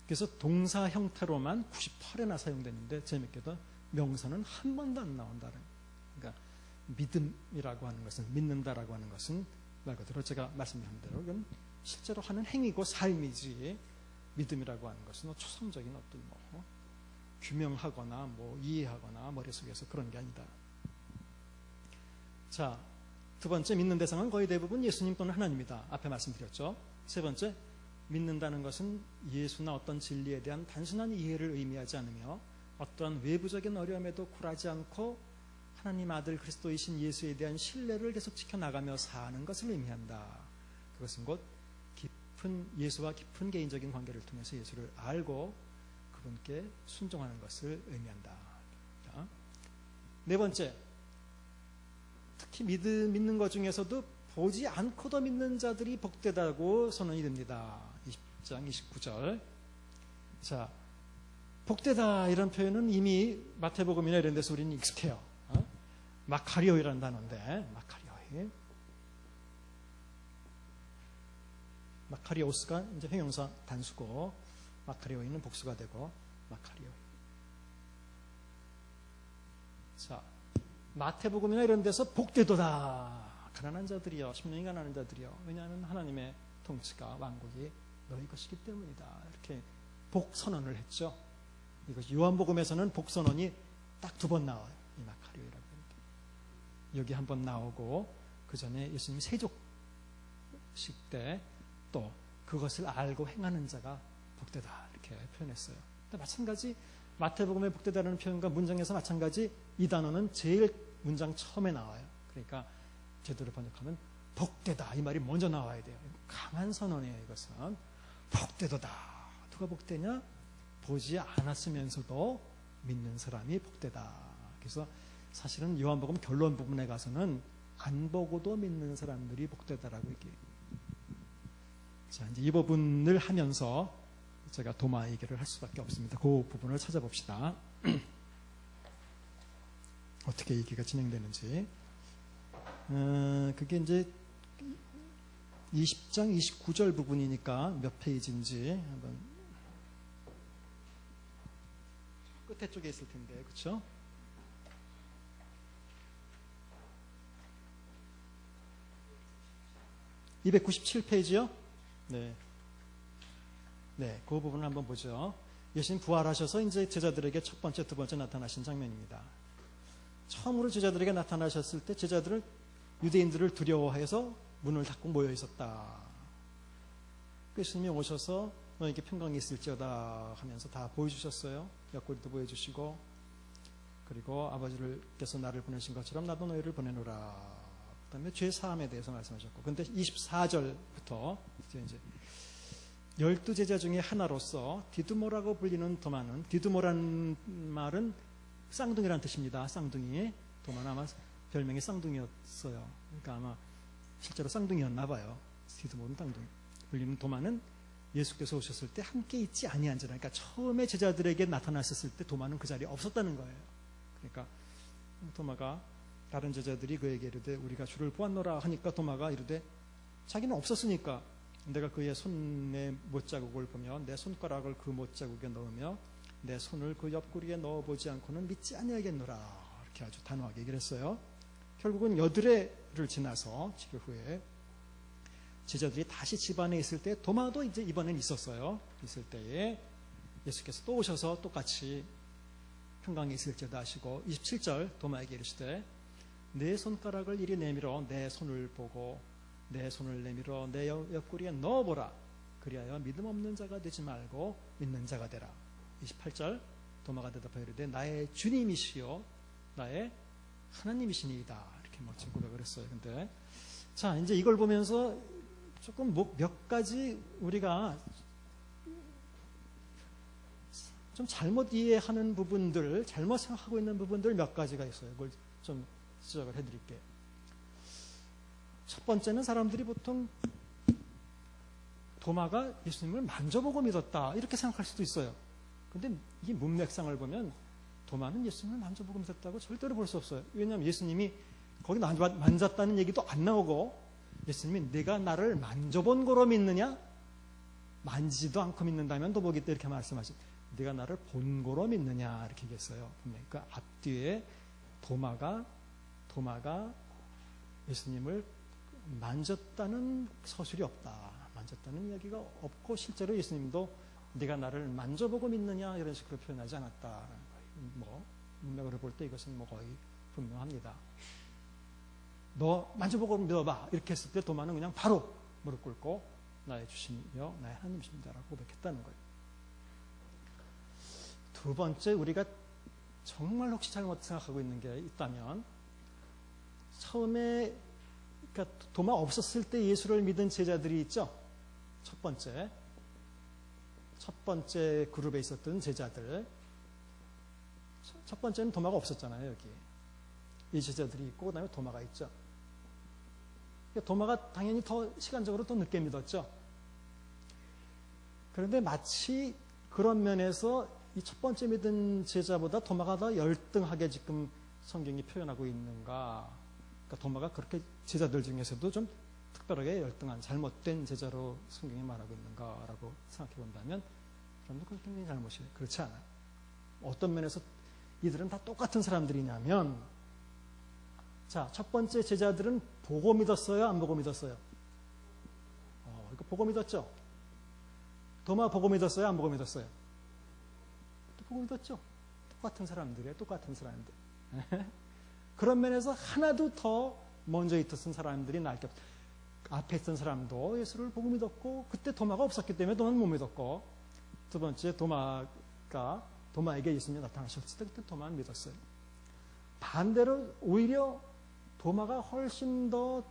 그래서 동사 형태로만 98회나 사용되는데 재밌게도 명사는 한 번도 안 나온다는. 그러니까 믿음이라고 하는 것은 믿는다라고 하는 것은 말 그대로 제가 말씀드린 대로 이건 실제로 하는 행위고 삶이지 믿음이라고 하는 것은 초성적인 어떤 뭐 규명하거나 뭐 이해하거나 머릿속에서 그런 게 아니다. 자, 두 번째 믿는 대상은 거의 대부분 예수님 또는 하나님이다. 앞에 말씀드렸죠. 세 번째 믿는다는 것은 예수나 어떤 진리에 대한 단순한 이해를 의미하지 않으며 어떠한 외부적인 어려움에도 굴하지 않고 하나님 아들 그리스도이신 예수에 대한 신뢰를 계속 지켜나가며 사는 것을 의미한다. 그것은 곧 예수와 깊은 개인적인 관계를 통해서 예수를 알고 그분께 순종하는 것을 의미한다. 네 번째, 특히 믿는 것 중에서도 보지 않고도 믿는 자들이 복되다고 선언이 됩니다. 20장 29절. 자, 복되다 이런 표현은 이미 마태복음이나 이런 데서 우리는 익숙해요. 마카리오이라는 단어인데, 마카리오스가 이제 형용사 단수고, 마카리오이는 복수가 되고, 마카리오이. 자, 마태복음이나 이런 데서 복되도다. 가난한 자들이요, 심령이 가난한 자들이요. 왜냐하면 하나님의 통치가 왕국이 너희 것이기 때문이다. 이렇게 복선언을 했죠. 이것이 요한복음에서는 복선언이 딱 2번 나와요. 이 마카리오이라고 합니다. 여기 한 번 나오고 그 전에 예수님 세족식 때 또 그것을 알고 행하는 자가 복되다 이렇게 표현했어요. 마찬가지 마태복음의 복되다라는 표현과 문장에서 마찬가지 이 단어는 제일 문장 처음에 나와요. 그러니까 제대로 번역하면 복되다 이 말이 먼저 나와야 돼요. 강한 선언이에요. 이것은 복되도다. 누가 복되냐? 보지 않았으면서도 믿는 사람이 복되다. 그래서 사실은 요한복음 결론 부분에 가서는 안 보고도 믿는 사람들이 복되다라고 얘기해요. 자, 이제 이 부분을 하면서 제가 도마 얘기를 할 수밖에 없습니다. 그 부분을 찾아봅시다. 어떻게 얘기가 진행되는지. 그게 이제 20장 29절 부분이니까 몇 페이지인지 한번 끝에 쪽에 있을 텐데, 그렇죠? (297페이지요) 네. 네, 그 부분을 한번 보죠. 예수님 부활하셔서 이제 제자들에게 첫 번째, 두 번째 나타나신 장면입니다. 처음으로 제자들에게 나타나셨을 때 제자들은 유대인들을 두려워해서 문을 닫고 모여 있었다. 예수님이 오셔서 너에게 평강이 있을지어다 하면서 다 보여주셨어요. 옆구리도 보여주시고, 그리고 아버지께서 나를 보내신 것처럼 나도 너희를 보내노라. 그 다음에 죄 사함에 대해서 말씀하셨고, 근데 24절부터 이제 12제자 중에 하나로서 디두모라고 불리는 도마는, 디두모라는 말은 쌍둥이라는 뜻입니다. 쌍둥이. 도마는 아마 별명이 쌍둥이였어요. 그러니까 아마 실제로 쌍둥이였나 봐요. 디두모는 쌍둥이. 불리는 도마는 예수께서 오셨을 때 함께 있지 아니한 자라. 그러니까 처음에 제자들에게 나타났을 때 도마는 그 자리에 없었다는 거예요. 그러니까 도마가, 다른 제자들이 그에게 이르되 우리가 주를 보았노라 하니까 도마가 이르되 자기는 없었으니까 내가 그의 손의 못자국을 보며 내 손가락을 그 못자국에 넣으며 내 손을 그 옆구리에 넣어보지 않고는 믿지 아니하겠노라. 이렇게 아주 단호하게 얘기를 했어요. 결국은 여드레를 지나서 7일 후에 제자들이 다시 집안에 있을 때 도마도 이제 이번엔 있었어요. 있을 때에 예수께서 또 오셔서 똑같이 평강이 있을지어다 하시고 27절 도마에게 이르시되 내 손가락을 이리 내밀어 내 손을 보고 내 손을 내밀어 내 옆구리에 넣어보라. 그리하여 믿음 없는 자가 되지 말고 믿는 자가 되라. 28절 도마가 대답하여 이르되 나의 주님이시요 나의 하나님이시니이다. 이렇게 멋진 고백을 했어요. 근데 자, 이제 이걸 보면서 조금 몇 가지 우리가 좀 잘못 이해하는 부분들, 잘못 생각하고 있는 부분들 몇 가지가 있어요. 그걸 좀 지적을 해드릴게요. 첫 번째는 사람들이 보통 도마가 예수님을 만져보고 믿었다 이렇게 생각할 수도 있어요. 근데 이 문맥상을 보면 도마는 예수님을 만져보고 믿었다고 절대로 볼 수 없어요. 왜냐하면 예수님이 거기 만졌다는 얘기도 안 나오고, 예수님이 내가 나를 만져본 거로 믿느냐? 만지지도 않고 믿는다면 또 뭐겠다 이렇게 말씀하시죠. 내가 나를 본 거로 믿느냐 이렇게 얘기했어요. 그러니까 앞뒤에 도마가 예수님을 만졌다는 서술이 없다. 만졌다는 이야기가 없고, 실제로 예수님도 네가 나를 만져보고 믿느냐 이런 식으로 표현하지 않았다라는 거예요. 문맥으로 볼 때 이것은 거의 분명합니다. 너 만져보고 믿어봐 이렇게 했을 때 도마는 그냥 바로 무릎 꿇고 나의 주신이여 나의 하나님이십니다라고 고백했다는 거예요. 두 번째, 우리가 정말 혹시 잘못 생각하고 있는 게 있다면, 처음에 그러니까 도마 없었을 때 예수를 믿은 제자들이 있죠. 첫 번째 그룹에 있었던 제자들. 첫 번째는 도마가 없었잖아요. 여기 이 제자들이 있고 그다음에 도마가 있죠. 도마가 당연히 더 시간적으로 더 늦게 믿었죠. 그런데 마치 그런 면에서 이 첫 번째 믿은 제자보다 도마가 더 열등하게 지금 성경이 표현하고 있는가. 그러니까 도마가 그렇게 제자들 중에서도 좀 특별하게 열등한 잘못된 제자로 성경이 말하고 있는가라고 생각해 본다면 그럼 그건 굉장히 잘못이에요. 그렇지 않아요. 어떤 면에서 이들은 다 똑같은 사람들이냐면, 자, 첫 번째 제자들은 보고 믿었어요? 안 보고 믿었어요? 이거 보고 믿었죠? 도마 보고 믿었어요? 안 보고 믿었어요? 보고 믿었죠? 똑같은 사람들이에요. 똑같은 사람들. 그런 면에서 하나도 더 먼저 있었던 사람들이 나을 게 없어요. 앞에 있던 사람도 예수를 보고 믿었고, 그때 도마가 없었기 때문에 도마는 못 믿었고, 두 번째 도마에게 예수님이 나타나셨을 때 그때 도마는 믿었어요. 반대로 오히려 도마가 훨씬 더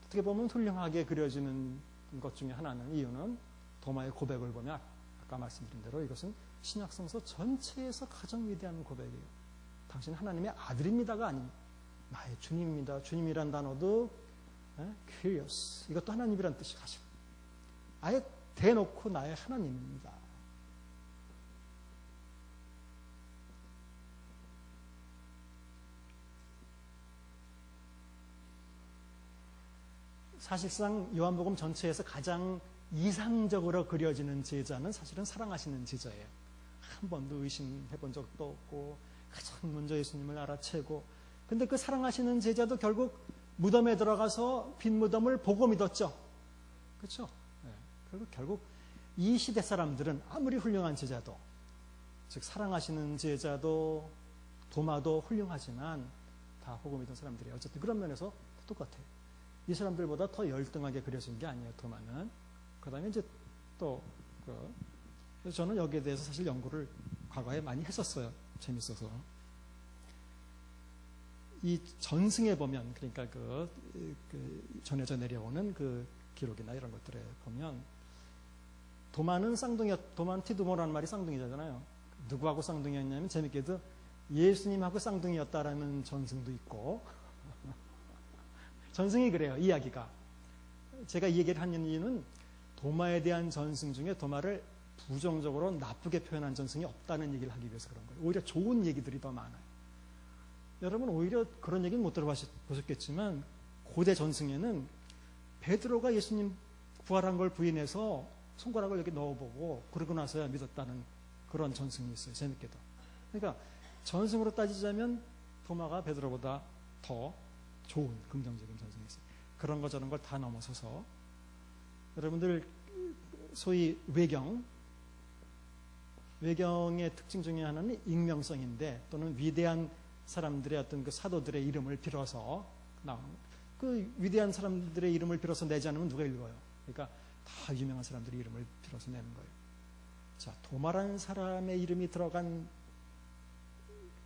어떻게 보면 훌륭하게 그려지는 것 중에 하나는, 이유는 도마의 고백을 보면 아까 말씀드린 대로 이것은 신약성서 전체에서 가장 위대한 고백이에요. 당신은 하나님의 아들입니다가 아닙니다. 나의 주님입니다. 주님이란 단어도 curious, 이것도 하나님이란 뜻이 가지고 아예 대놓고 나의 하나님입니다. 사실상 요한복음 전체에서 가장 이상적으로 그려지는 제자는 사실은 사랑하시는 제자예요. 한 번도 의심해 본 적도 없고 가장 먼저 예수님을 알아채고, 근데 그 사랑하시는 제자도 결국 무덤에 들어가서 빈 무덤을 보고 믿었죠. 그렇죠? 네. 결국 이 시대 사람들은 아무리 훌륭한 제자도, 즉 사랑하시는 제자도 도마도 훌륭하지만 다 보고 믿은 사람들이에요. 어쨌든 그런 면에서 똑같아요. 이 사람들보다 더 열등하게 그려진 게 아니에요, 도마는. 그 다음에 이제 또, 저는 여기에 대해서 사실 연구를 과거에 많이 했었어요. 재밌어서. 이 전승에 보면, 그러니까 전해져 내려오는 그 기록이나 이런 것들에 보면, 도마는 티두모라는 말이 쌍둥이잖아요. 누구하고 쌍둥이였냐면, 재밌게도 예수님하고 쌍둥이였다라는 전승도 있고, 전승이 그래요, 이야기가. 제가 이 얘기를 하는 이유는 도마에 대한 전승 중에 도마를 부정적으로 나쁘게 표현한 전승이 없다는 얘기를 하기 위해서 그런 거예요. 오히려 좋은 얘기들이 더 많아요. 여러분 오히려 그런 얘기는 못 들어보셨겠지만 고대 전승에는 베드로가 예수님 부활한 걸 부인해서 손가락을 여기 넣어보고 그러고 나서야 믿었다는 그런 전승이 있어요. 재밌게도. 그러니까 전승으로 따지자면 도마가 베드로보다 더 좋은 긍정적인 전승이 있어요. 그런 거 저런 걸 다 넘어서서 여러분들 소위 외경의 특징 중에 하나는 익명성인데, 또는 위대한 사람들의 어떤 그 사도들의 이름을 빌어서 그 위대한 사람들의 이름을 빌어서 내지 않으면 누가 읽어요? 그러니까 다 유명한 사람들의 이름을 빌어서 내는 거예요. 자, 도마라는 사람의 이름이 들어간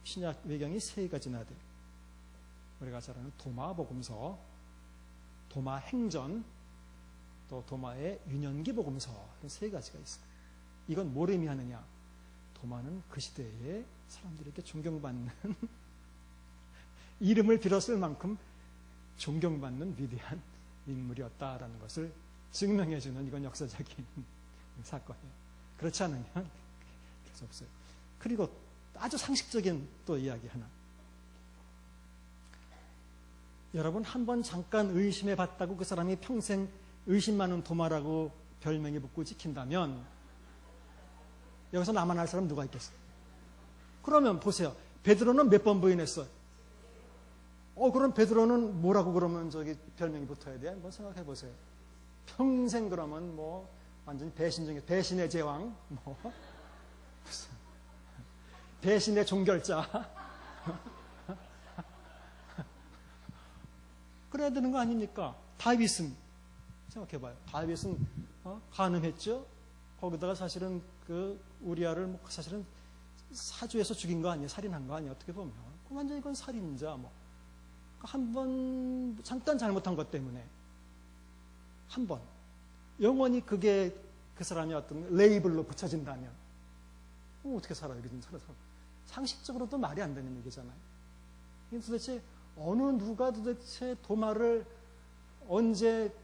신약 외경이 3가지나 돼요. 우리가 잘 아는 도마복음서, 도마행전, 또 도마의 유년기 복음서, 이런 3가지가 있어요. 이건 뭘 의미하느냐? 도마는 그 시대에 사람들에게 존경받는 이름을 빌었을 만큼 존경받는 위대한 인물이었다라는 것을 증명해주는, 이건 역사적인 사건이에요. 그렇지 않으면 그럴 수 없어요. 그리고 아주 상식적인 또 이야기 하나. 여러분 한번 잠깐 의심해 봤다고 그 사람이 평생 의심 많은 도마라고 별명이 붙고 지킨다면 여기서 나만 알 사람 누가 있겠어요? 그러면 보세요. 베드로는 몇 번 부인했어요? 그럼 베드로는 뭐라고 그러면 별명이 붙어야 돼? 한번 생각해 보세요. 평생 그러면 완전히 배신의 제왕, 무슨 배신의 종결자. 그래야 되는 거 아닙니까? 다윗은 생각해봐요. 다윗은 간음했죠. 거기다가 사실은 그 우리아를 사실은 사주에서 죽인 거 아니에요? 살인한 거 아니에요? 어떻게 보면. 완전히 이건 살인자, 뭐. 한 번, 잠깐 잘못한 것 때문에. 한 번. 영원히 그게 그 사람이 어떤 레이블로 붙여진다면. 어떻게 살아요? 이게 좀 살아. 상식적으로도 말이 안 되는 얘기잖아요. 이게 도대체 어느 누가 도대체 도마를 언제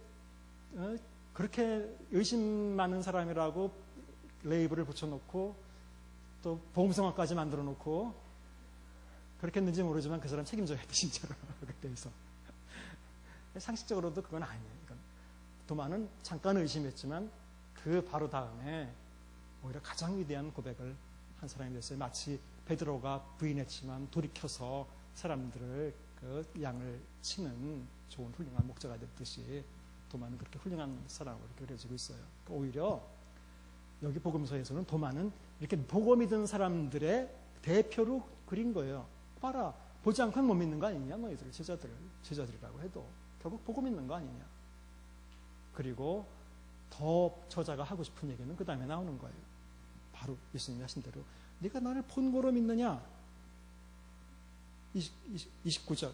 그렇게 의심 많은 사람이라고 레이블을 붙여놓고 또 보험성화까지 만들어 놓고 그렇게 했는지 모르지만 그 사람 책임져야 돼, 진짜로. 그때에서. 상식적으로도 그건 아니에요. 그러니까 도마는 잠깐 의심했지만 그 바로 다음에 오히려 가장 위대한 고백을 한 사람이 됐어요. 마치 베드로가 부인했지만 돌이켜서 사람들을 그 양을 치는 좋은 훌륭한 목자가 됐듯이 도마는 그렇게 훌륭한 사람으로 그려지고 있어요. 그러니까 오히려 여기 복음서에서는 도마는 이렇게 보고 믿은 사람들의 대표로 그린 거예요. 봐라, 보지 않고는 못 믿는 거 아니냐, 너희들 제자들이라고 해도 결국 보고 믿는 거 아니냐. 그리고 더 저자가 하고 싶은 얘기는 그 다음에 나오는 거예요. 바로 예수님이 하신 대로 네가 나를 본고로 믿느냐. 29절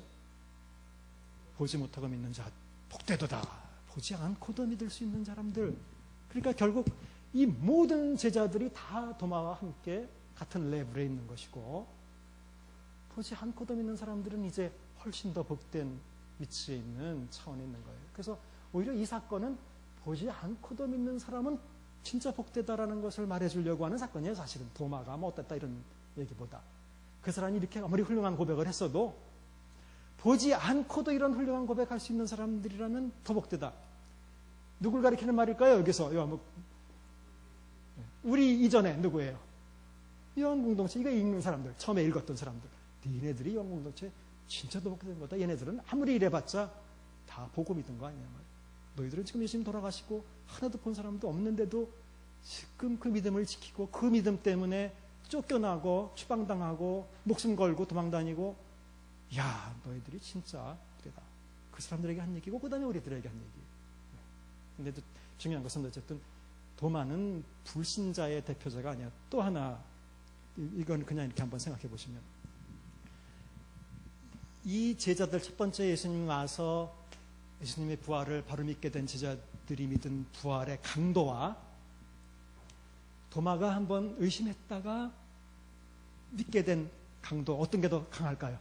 보지 못하고 믿는 자 복되도다. 보지 않고도 믿을 수 있는 사람들. 그러니까 결국 이 모든 제자들이 다 도마와 함께 같은 레벨에 있는 것이고, 보지 않고도 믿는 사람들은 이제 훨씬 더 복된 위치에 있는 차원에 있는 거예요. 그래서 오히려 이 사건은 보지 않고도 믿는 사람은 진짜 복되다라는 것을 말해주려고 하는 사건이에요. 사실은 도마가 뭐 어땠다 이런 얘기보다 그 사람이 이렇게 아무리 훌륭한 고백을 했어도 보지 않고도 이런 훌륭한 고백할 수 있는 사람들이라면 더 복되다. 누굴 가리키는 말일까요? 여기서 우리 이전에 누구예요? 요한공동체 이거 읽는 사람들, 처음에 읽었던 사람들, 니네들이 요한공동체 진짜 더 복된 거다. 얘네들은 아무리 이래봤자 다 보고 믿은 거 아니야. 너희들은 지금 예수님 돌아가시고 하나도 본 사람도 없는데도 지금 그 믿음을 지키고 그 믿음 때문에 쫓겨나고 추방당하고 목숨 걸고 도망다니고, 야, 너희들이 진짜 그래다. 그 사람들에게 한 얘기고 그 다음에 우리들에게 한 얘기. 근데 중요한 것은 어쨌든 도마는 불신자의 대표자가 아니야. 또 하나, 이건 그냥 이렇게 한번 생각해 보시면, 이 제자들 첫 번째 예수님 와서 예수님의 부활을 바로 믿게 된 제자들이 믿은 부활의 강도와 도마가 한번 의심했다가 믿게 된 강도, 어떤 게 더 강할까요?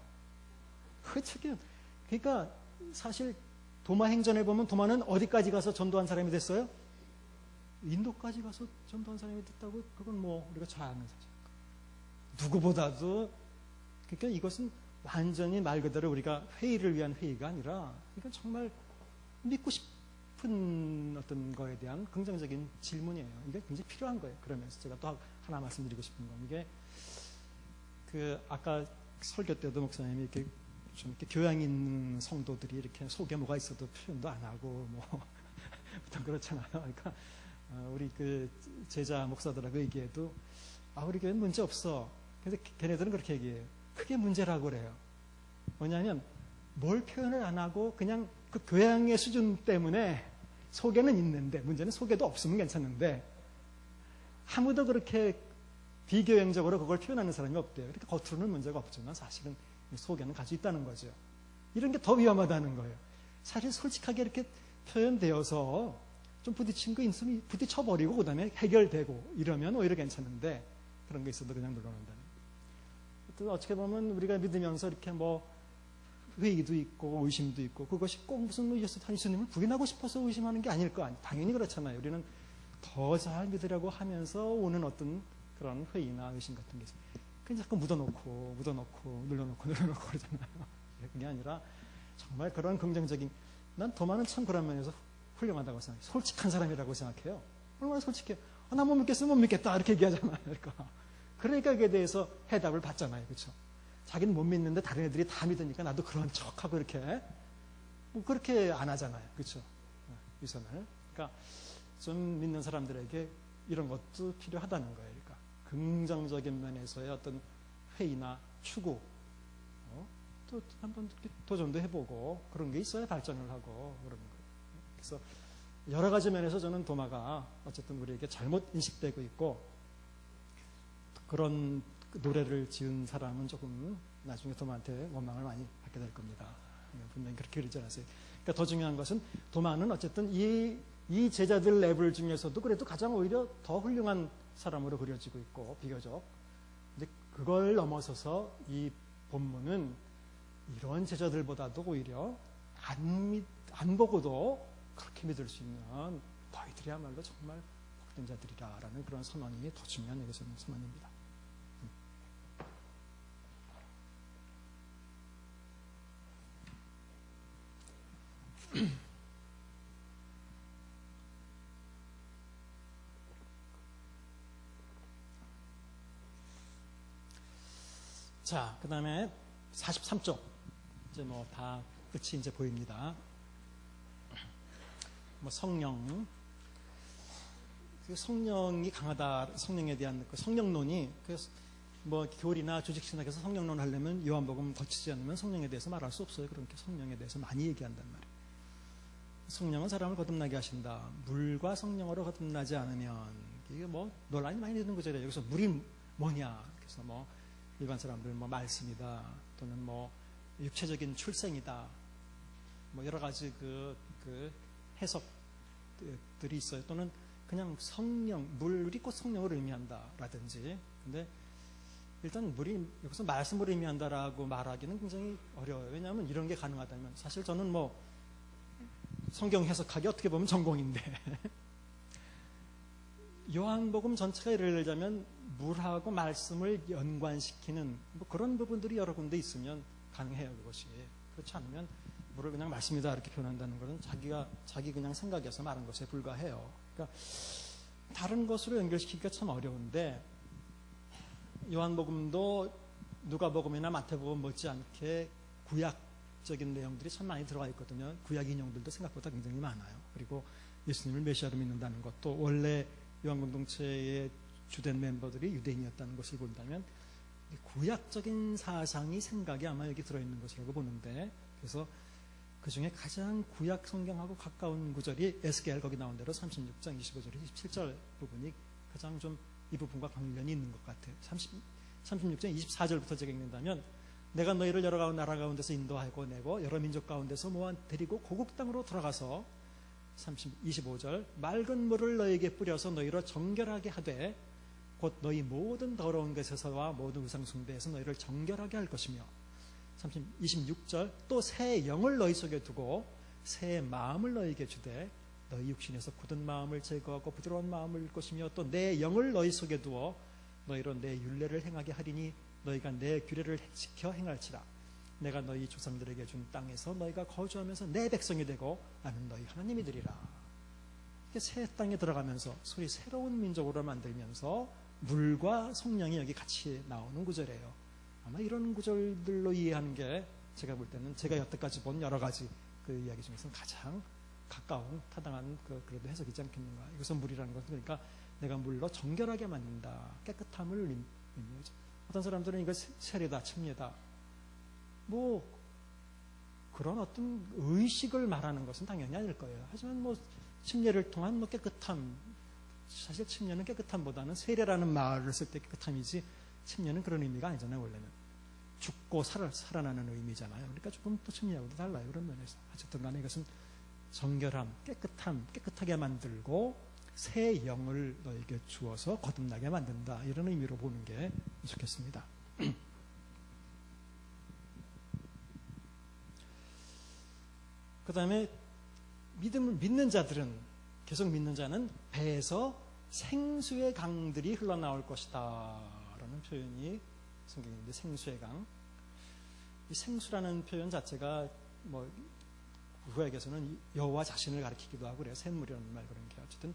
그렇죠. 그러니까 사실 도마 행전에 보면 도마는 어디까지 가서 전도한 사람이 됐어요? 인도까지 가서 전도한 사람이 됐다고. 그건 뭐 우리가 잘 아는 사실. 누구보다도. 그러니까 이것은 완전히 말 그대로 우리가 회의를 위한 회의가 아니라, 이건 정말 믿고 싶은 어떤 거에 대한 긍정적인 질문이에요. 이게 굉장히 필요한 거예요. 그러면서 제가 또 하나 말씀드리고 싶은 건, 이게 아까 설교 때도 목사님이 이렇게 좀 이렇게 교양 있는 성도들이 이렇게 속에 뭐가 있어도 표현도 안 하고 뭐 보통 그렇잖아요. 그러니까 우리 그 제자 목사들하고 얘기해도 우리 교회는 문제 없어. 그래서 걔네들은 그렇게 얘기해요. 그게 문제라고 그래요. 뭐냐면 뭘 표현을 안 하고 그냥 그 교양의 수준 때문에 속에는 있는데, 문제는 속에도 없으면 괜찮은데 아무도 그렇게 비교양적으로 그걸 표현하는 사람이 없대요. 그러니까 겉으로는 문제가 없지만 사실은 속에는 가지고 있다는 거죠. 이런 게 더 위험하다는 거예요. 사실 솔직하게 이렇게 표현되어서 좀 부딪힌 거 있으면 부딪혀버리고 그 다음에 해결되고 이러면 오히려 괜찮은데, 그런 게 있어도 그냥 물러난다는. 또 어떻게 보면 우리가 믿으면서 이렇게 뭐 회의도 있고 의심도 있고, 그것이 꼭 무슨 예수님을 부인하고 싶어서 의심하는 게 아닐 거 아니에요. 당연히 그렇잖아요. 우리는 더 잘 믿으려고 하면서 오는 어떤 그런 회의나 의심 같은 게 있어요. 그냥 자꾸 묻어놓고 눌러놓고 그러잖아요. 그게 아니라 정말 그런 긍정적인, 난 도마는 참 그런 면에서 훌륭하다고 생각해요. 솔직한 사람이라고 생각해요. 얼마나 솔직해요. 나 못 믿겠으면 못 믿겠다 이렇게 얘기하잖아요. 그러니까 그에 대해서 해답을 받잖아요. 그렇죠? 자기는 못 믿는데 다른 애들이 다 믿으니까 나도 그런 척하고 이렇게 뭐 그렇게 안 하잖아요. 그렇죠? 위선을. 그러니까 좀 믿는 사람들에게 이런 것도 필요하다는 거예요. 그러니까 긍정적인 면에서의 어떤 회의나 추구, 또 한번 도전도 해보고 그런 게 있어야 발전을 하고 그러는 거예요. 그래서 여러 가지 면에서 저는 도마가 어쨌든 우리에게 잘못 인식되고 있고, 그런 그 노래를 지은 사람은 조금 나중에 도마한테 원망을 많이 받게 될 겁니다. 분명히 그렇게 그러지 않았어요. 그러니까 더 중요한 것은 도마는 어쨌든 이 제자들 레벨 중에서도 그래도 가장 오히려 더 훌륭한 사람으로 그려지고 있고 비교적. 근데 그걸 넘어서서 이 본문은 이런 제자들보다도 오히려 안 보고도 그렇게 믿을 수 있는 너희들이야말로 정말 복된 자들이라라는 그런 선언이 더 중요한 여기서는 선언입니다. 자, 그 다음에 43쪽. 이제 뭐 다 끝이 이제 보입니다. 뭐 성령. 성령이 강하다, 성령에 대한 그 성령론이, 뭐 교리나 조직신학에서 성령론 하려면 요한복음 거치지 않으면 성령에 대해서 말할 수 없어요. 그러니까 성령에 대해서 많이 얘기한단 말이에요. 성령은 사람을 거듭나게 하신다. 물과 성령으로 거듭나지 않으면, 이게 뭐 논란이 많이 되는 거잖아요. 여기서 물이 뭐냐. 그래서 뭐 일반 사람들은 뭐 말씀이다, 또는 뭐 육체적인 출생이다, 뭐 여러 가지 그 해석들이 있어요. 또는 그냥 성령, 물이 곧 성령을 의미한다라든지. 근데 일단 물이 여기서 말씀을 의미한다라고 말하기는 굉장히 어려워요. 왜냐하면 이런 게 가능하다면, 사실 저는 뭐 성경 해석하기 어떻게 보면 전공인데 요한복음 전체가 이르려자면 물하고 말씀을 연관시키는 뭐 그런 부분들이 여러 군데 있으면 가능해요. 그것이. 그렇지 않으면 물을 그냥 말씀이다 이렇게 표현한다는 것은 자기 그냥 생각에서 말한 것에 불과해요. 그러니까 다른 것으로 연결시키기가 참 어려운데, 요한복음도 누가복음이나 마태복음 못지않게 구약적인 내용들이 참 많이 들어가 있거든요. 구약 인용들도 생각보다 굉장히 많아요. 그리고 예수님을 메시아로 믿는다는 것도, 원래 요한공동체의 주된 멤버들이 유대인이었다는 것을 본다면 구약적인 사상이 생각이 아마 여기 들어있는 것이라고 보는데, 그래서 그 중에 가장 구약 성경하고 가까운 구절이 에스겔 거기 나온 대로 36장 25절 27절 부분이 가장 좀 이 부분과 관련이 있는 것 같아요. 36장 24절부터 제가 읽는다면, 내가 너희를 여러 나라 가운데서 인도하고 내고 여러 민족 가운데서 모아 데리고 고국 땅으로 돌아가서 25절 맑은 물을 너희에게 뿌려서 너희를 정결하게 하되 곧 너희 모든 더러운 것에서와 모든 우상 숭배에서 너희를 정결하게 할 것이며, 26절 또 새 영을 너희 속에 두고 새 마음을 너희에게 주되 너희 육신에서 굳은 마음을 제거하고 부드러운 마음을 줄 것이며, 또 내 영을 너희 속에 두어 너희로 내 율례를 행하게 하리니 너희가 내 규례를 지켜 행할지라. 내가 너희 조상들에게 준 땅에서 너희가 거주하면서 내 백성이 되고 나는 너희 하나님이 되리라. 새 땅에 들어가면서 소위 새로운 민족으로 만들면서 물과 성령이 여기 같이 나오는 구절이에요. 아마 이런 구절들로 이해하는 게 제가 볼 때는 제가 여태까지 본 여러 가지 그 이야기 중에서는 가장 가까운 타당한 그래도 해석이지 않겠는가. 이것은 물이라는 것은 그러니까 내가 물로 정결하게 만든다, 깨끗함을 의미하죠. 어떤 사람들은 이거 세례다, 침례다, 뭐 그런 어떤 의식을 말하는 것은 당연히 아닐 거예요. 하지만 뭐 침례를 통한 뭐 깨끗함, 사실 침례는 깨끗함보다는 세례라는 말을 쓸 때 깨끗함이지, 침례는 그런 의미가 아니잖아요. 원래는 죽고 살아나는 의미잖아요. 그러니까 조금 또 침례하고도 달라요. 그런 면에서. 어쨌든 간에 이것은 정결함, 깨끗함, 깨끗하게 만들고 새 영을 너에게 주어서 거듭나게 만든다, 이런 의미로 보는 게 좋겠습니다. 그 다음에 믿음을 믿는 자들은, 계속 믿는 자는 배에서 생수의 강들이 흘러나올 것이다 라는 표현이 성경인데, 생수의 강. 이 생수라는 표현 자체가 뭐 구약에서는 여호와 자신을 가리키기도 하고 그래요. 샘물이라는 말 그런 게. 어쨌든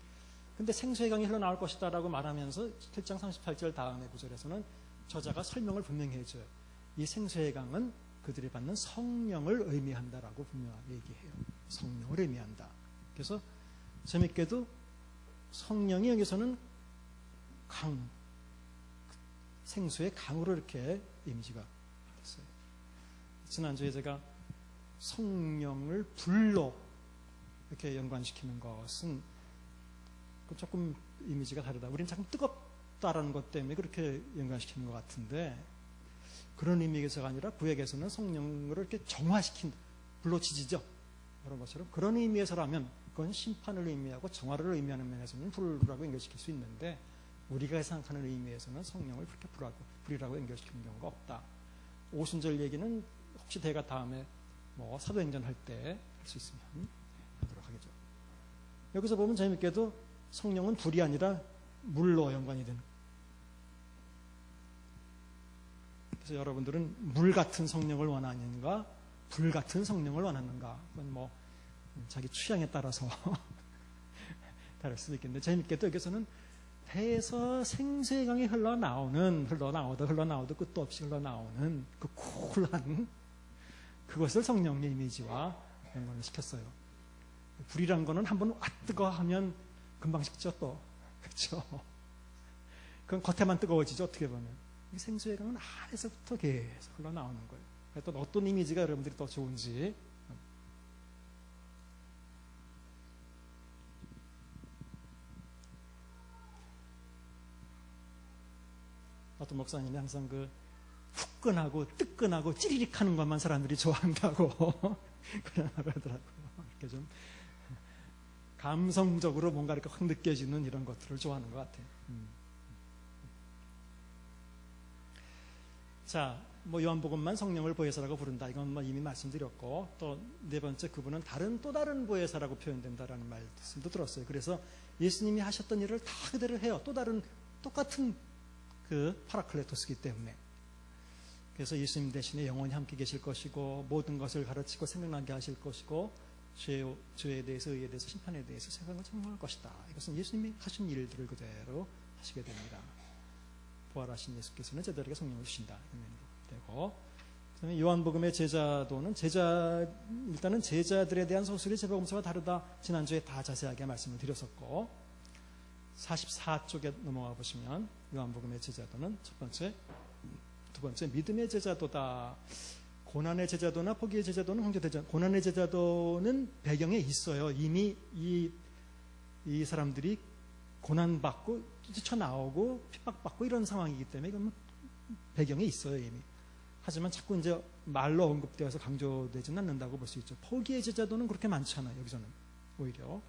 근데 생수의 강이 흘러나올 것이다 라고 말하면서 7장 38절 다음의 구절에서는 저자가 설명을 분명히 해줘요. 이 생수의 강은 그들이 받는 성령을 의미한다라고 분명하게 얘기해요. 성령을 의미한다. 그래서 재밌게도 성령이 여기서는 강, 생수의 강으로 이렇게 이미지가 됐어요. 지난주에 제가 성령을 불로 이렇게 연관시키는 것은 조금 이미지가 다르다. 우리는 자꾸 없다라는 것 때문에 그렇게 연관시키는 것 같은데, 그런 의미에서가 아니라 구약에서는 성령을 이렇게 정화시킨다, 불로치지죠, 그런 것처럼 그런 의미에서라면 그건 심판을 의미하고 정화를 의미하는 면에서는 불이라고 연결시킬 수 있는데, 우리가 생각하는 의미에서는 성령을 그렇게 불이라고 연결시키는 경우가 없다. 오순절 얘기는 혹시 대가 다음에 뭐 사도행전 할 때 할 수 있으면 하도록 하겠죠. 여기서 보면 재밌게도 성령은 불이 아니라 물로 연관이 되는. 그래서 여러분들은 물 같은 성령을 원하는가, 불 같은 성령을 원하는가, 그건 뭐 자기 취향에 따라서 다를 수도 있겠는데, 재밌게도 여기서는 배에서 생수의 강이 흘러나오도 끝도 없이 흘러나오는 그 쿨한 그것을 성령의 이미지와 연관을 시켰어요. 불이란 거는 한번 뜨거 하면 금방 식죠, 또. 그렇죠? 그건 겉에만 뜨거워지죠, 어떻게 보면. 이 생수의 강은 안에서부터 계속 흘러나오는 거예요. 또 어떤 이미지가 여러분들이 더 좋은지. 어떤 목사님이 항상 그 후끈하고 뜨끈하고 찌리릭 하는 것만 사람들이 좋아한다고 그런 말을 하더라고요. 이렇게 좀 감성적으로 뭔가 이렇게 확 느껴지는 이런 것들을 좋아하는 것 같아요. 자, 뭐 요한복음만 성령을 보혜사라고 부른다, 이건 뭐 이미 말씀드렸고, 또 네 번째, 그분은 또 다른 보혜사라고 표현된다라는 말씀도 들었어요. 그래서 예수님이 하셨던 일을 다 그대로 해요. 똑같은 그 파라클레토스이기 때문에. 그래서 예수님 대신에 영원히 함께 계실 것이고, 모든 것을 가르치고 생각나게 하실 것이고, 죄에 대해서, 의에 대해서, 심판에 대해서 생각을 청구할 것이다. 이것은 예수님이 하신 일들을 그대로 하시게 됩니다. 부활하신 예수께서는 제자들에게 성령을 주신다, 이런 되고, 그다음에 요한복음의 제자도는 일단은 제자들에 대한 소설이 제복음서와 다르다, 지난주에 다 자세하게 말씀을 드렸었고, 44쪽에 넘어가 보시면 요한복음의 제자도는 두 번째 믿음의 제자도다. 고난의 제자도나 포기의 제자도는 형제대전. 고난의 제자도는 배경에 있어요. 이미 이 사람들이 고난받고 뛰쳐나오고 핍박받고 이런 상황이기 때문에 이건 배경에 있어요, 이미. 하지만 자꾸 이제 말로 언급되어서 강조되지는 않는다고 볼 수 있죠. 포기의 제자도는 그렇게 많지 않아요, 여기서는. 오히려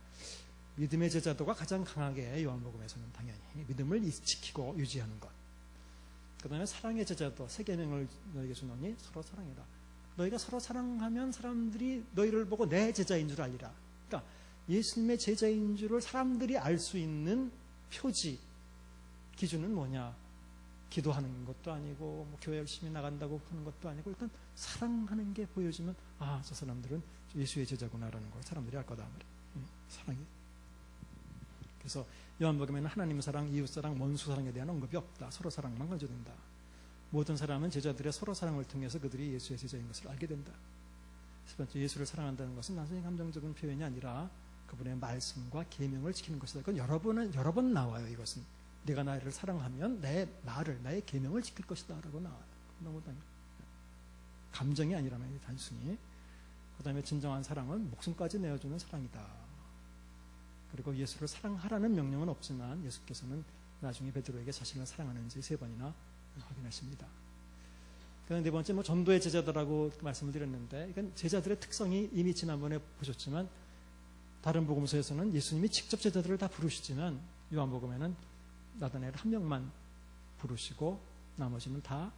믿음의 제자도가 가장 강하게 요한복음에서는 당연히 믿음을 지키고 유지하는 것. 그 다음에 사랑의 제자도, 세 계명을 너에게 주노니 서로 사랑해라. 너희가 서로 사랑하면 사람들이 너희를 보고 내 제자인 줄 알리라. 그러니까 예수님의 제자인 줄을 사람들이 알 수 있는 표지, 기준은 뭐냐? 기도하는 것도 아니고 뭐 교회 열심히 나간다고 하는 것도 아니고, 일단 사랑하는 게 보여지면 저 사람들은 예수의 제자구나라는 걸 사람들이 알 거다 말이에요. 사랑이. 그래서 요한복음에는 하나님 사랑, 이웃 사랑, 원수 사랑에 대한 언급이 없다. 서로 사랑만 강조된다. 모든 사람은 제자들의 서로 사랑을 통해서 그들이 예수의 제자인 것을 알게 된다. 세 번째, 예수를 사랑한다는 것은 단순히 감정적인 표현이 아니라 그분의 말씀과 계명을 지키는 것이다. 그건 여러 번 나와요. 이것은 내가 나를 사랑하면 나의 계명을 지킬 것이다 라고 나와요. 너무 감정이 아니라면 단순히. 그 다음에 진정한 사랑은 목숨까지 내어주는 사랑이다. 그리고 예수를 사랑하라는 명령은 없지만 예수께서는 나중에 베드로에게 자신을 사랑하는지 3번이나 확인하십니다. 그다음 네 번째, 전도의 제자들라고 말씀을 드렸는데, 이건 제자들의 특성이 이미 지난번에 보셨지만, 다른 복음서에서는 예수님이 직접 제자들을 다 부르시지만 요한복음에는 나다나엘 한 명만 부르시고 나머지는 다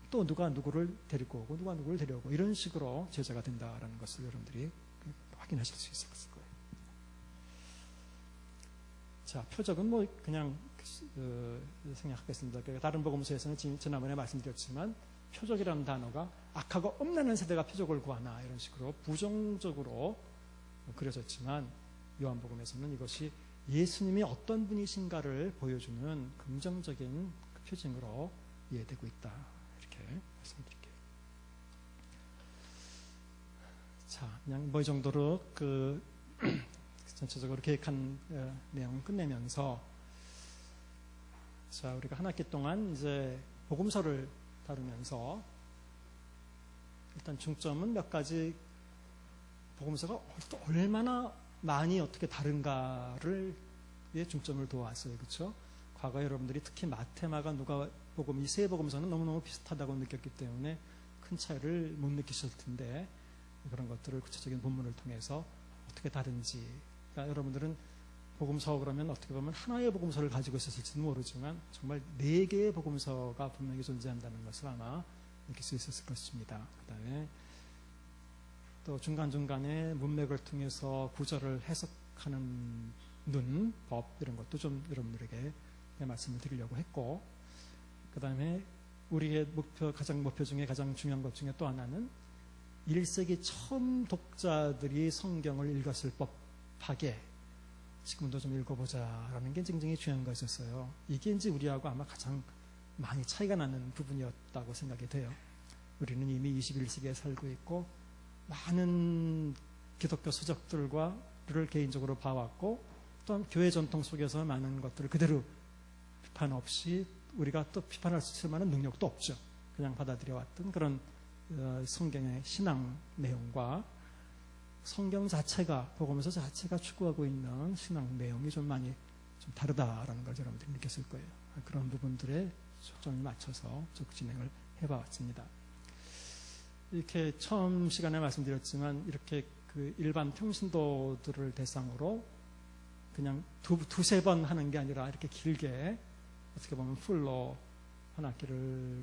또 누가 누구를 데리고 오고 누가 누구를 데려오고 이런 식으로 제자가 된다라는 것을 여러분들이 확인하실 수 있을 거예요. 자, 표적은 그냥 생략하겠습니다. 다른 복음서에서는 지난번에 말씀드렸지만 표적이라는 단어가 악하고 엄난한 세대가 표적을 구하나 이런 식으로 부정적으로 그려졌지만, 요한복음에서는 이것이 예수님이 어떤 분이신가를 보여주는 긍정적인 표징으로 이해되고 있다, 이렇게 말씀드릴게요. 자, 그냥 이 정도로 전체적으로 계획한 내용을 끝내면서, 자, 우리가 한 학기 동안 이제 복음서를 다루면서 일단 중점은 몇 가지, 복음서가 얼마나 많이 어떻게 다른가를 중점을 두었어요. 그렇죠? 과거 여러분들이 특히 마태마가 누가복음 이 세 복음서는 너무너무 비슷하다고 느꼈기 때문에 큰 차이를 못 느끼실 텐데 그런 것들을 구체적인 본문을 통해서 어떻게 다른지, 그러니까 여러분들은 복음서 그러면 어떻게 보면 하나의 복음서를 가지고 있었을지는 모르지만 정말 4개의 복음서가 분명히 존재한다는 것을 아마 느낄 수 있었을 것입니다. 그 다음에 또 중간중간에 문맥을 통해서 구절을 해석하는 법 이런 것도 좀 여러분들에게 말씀을 드리려고 했고, 그 다음에 우리의 목표 중에 가장 중요한 것 중에 또 하나는 1세기 처음 독자들이 성경을 읽었을 법하게 지금도 좀 읽어보자라는 게 굉장히 중요한 것이었어요. 이게 이제 우리하고 아마 가장 많이 차이가 나는 부분이었다고 생각이 돼요. 우리는 이미 21세기에 살고 있고 많은 기독교 서적들을 개인적으로 봐왔고 또 교회 전통 속에서 많은 것들을 그대로 비판 없이 우리가 또 비판할 수 있을 만한 능력도 없죠. 그냥 받아들여왔던 그런 성경의 신앙 내용과 성경 자체가, 복음서 자체가 추구하고 있는 신앙 내용이 좀 많이 좀 다르다라는 걸 여러분들이 느꼈을 거예요. 그런 부분들에 초점을 맞춰서 쭉 진행을 해봐왔습니다. 이렇게 처음 시간에 말씀드렸지만 이렇게 그 일반 평신도들을 대상으로 그냥 두세 번 하는 게 아니라 이렇게 길게 어떻게 보면 풀로 한 학기를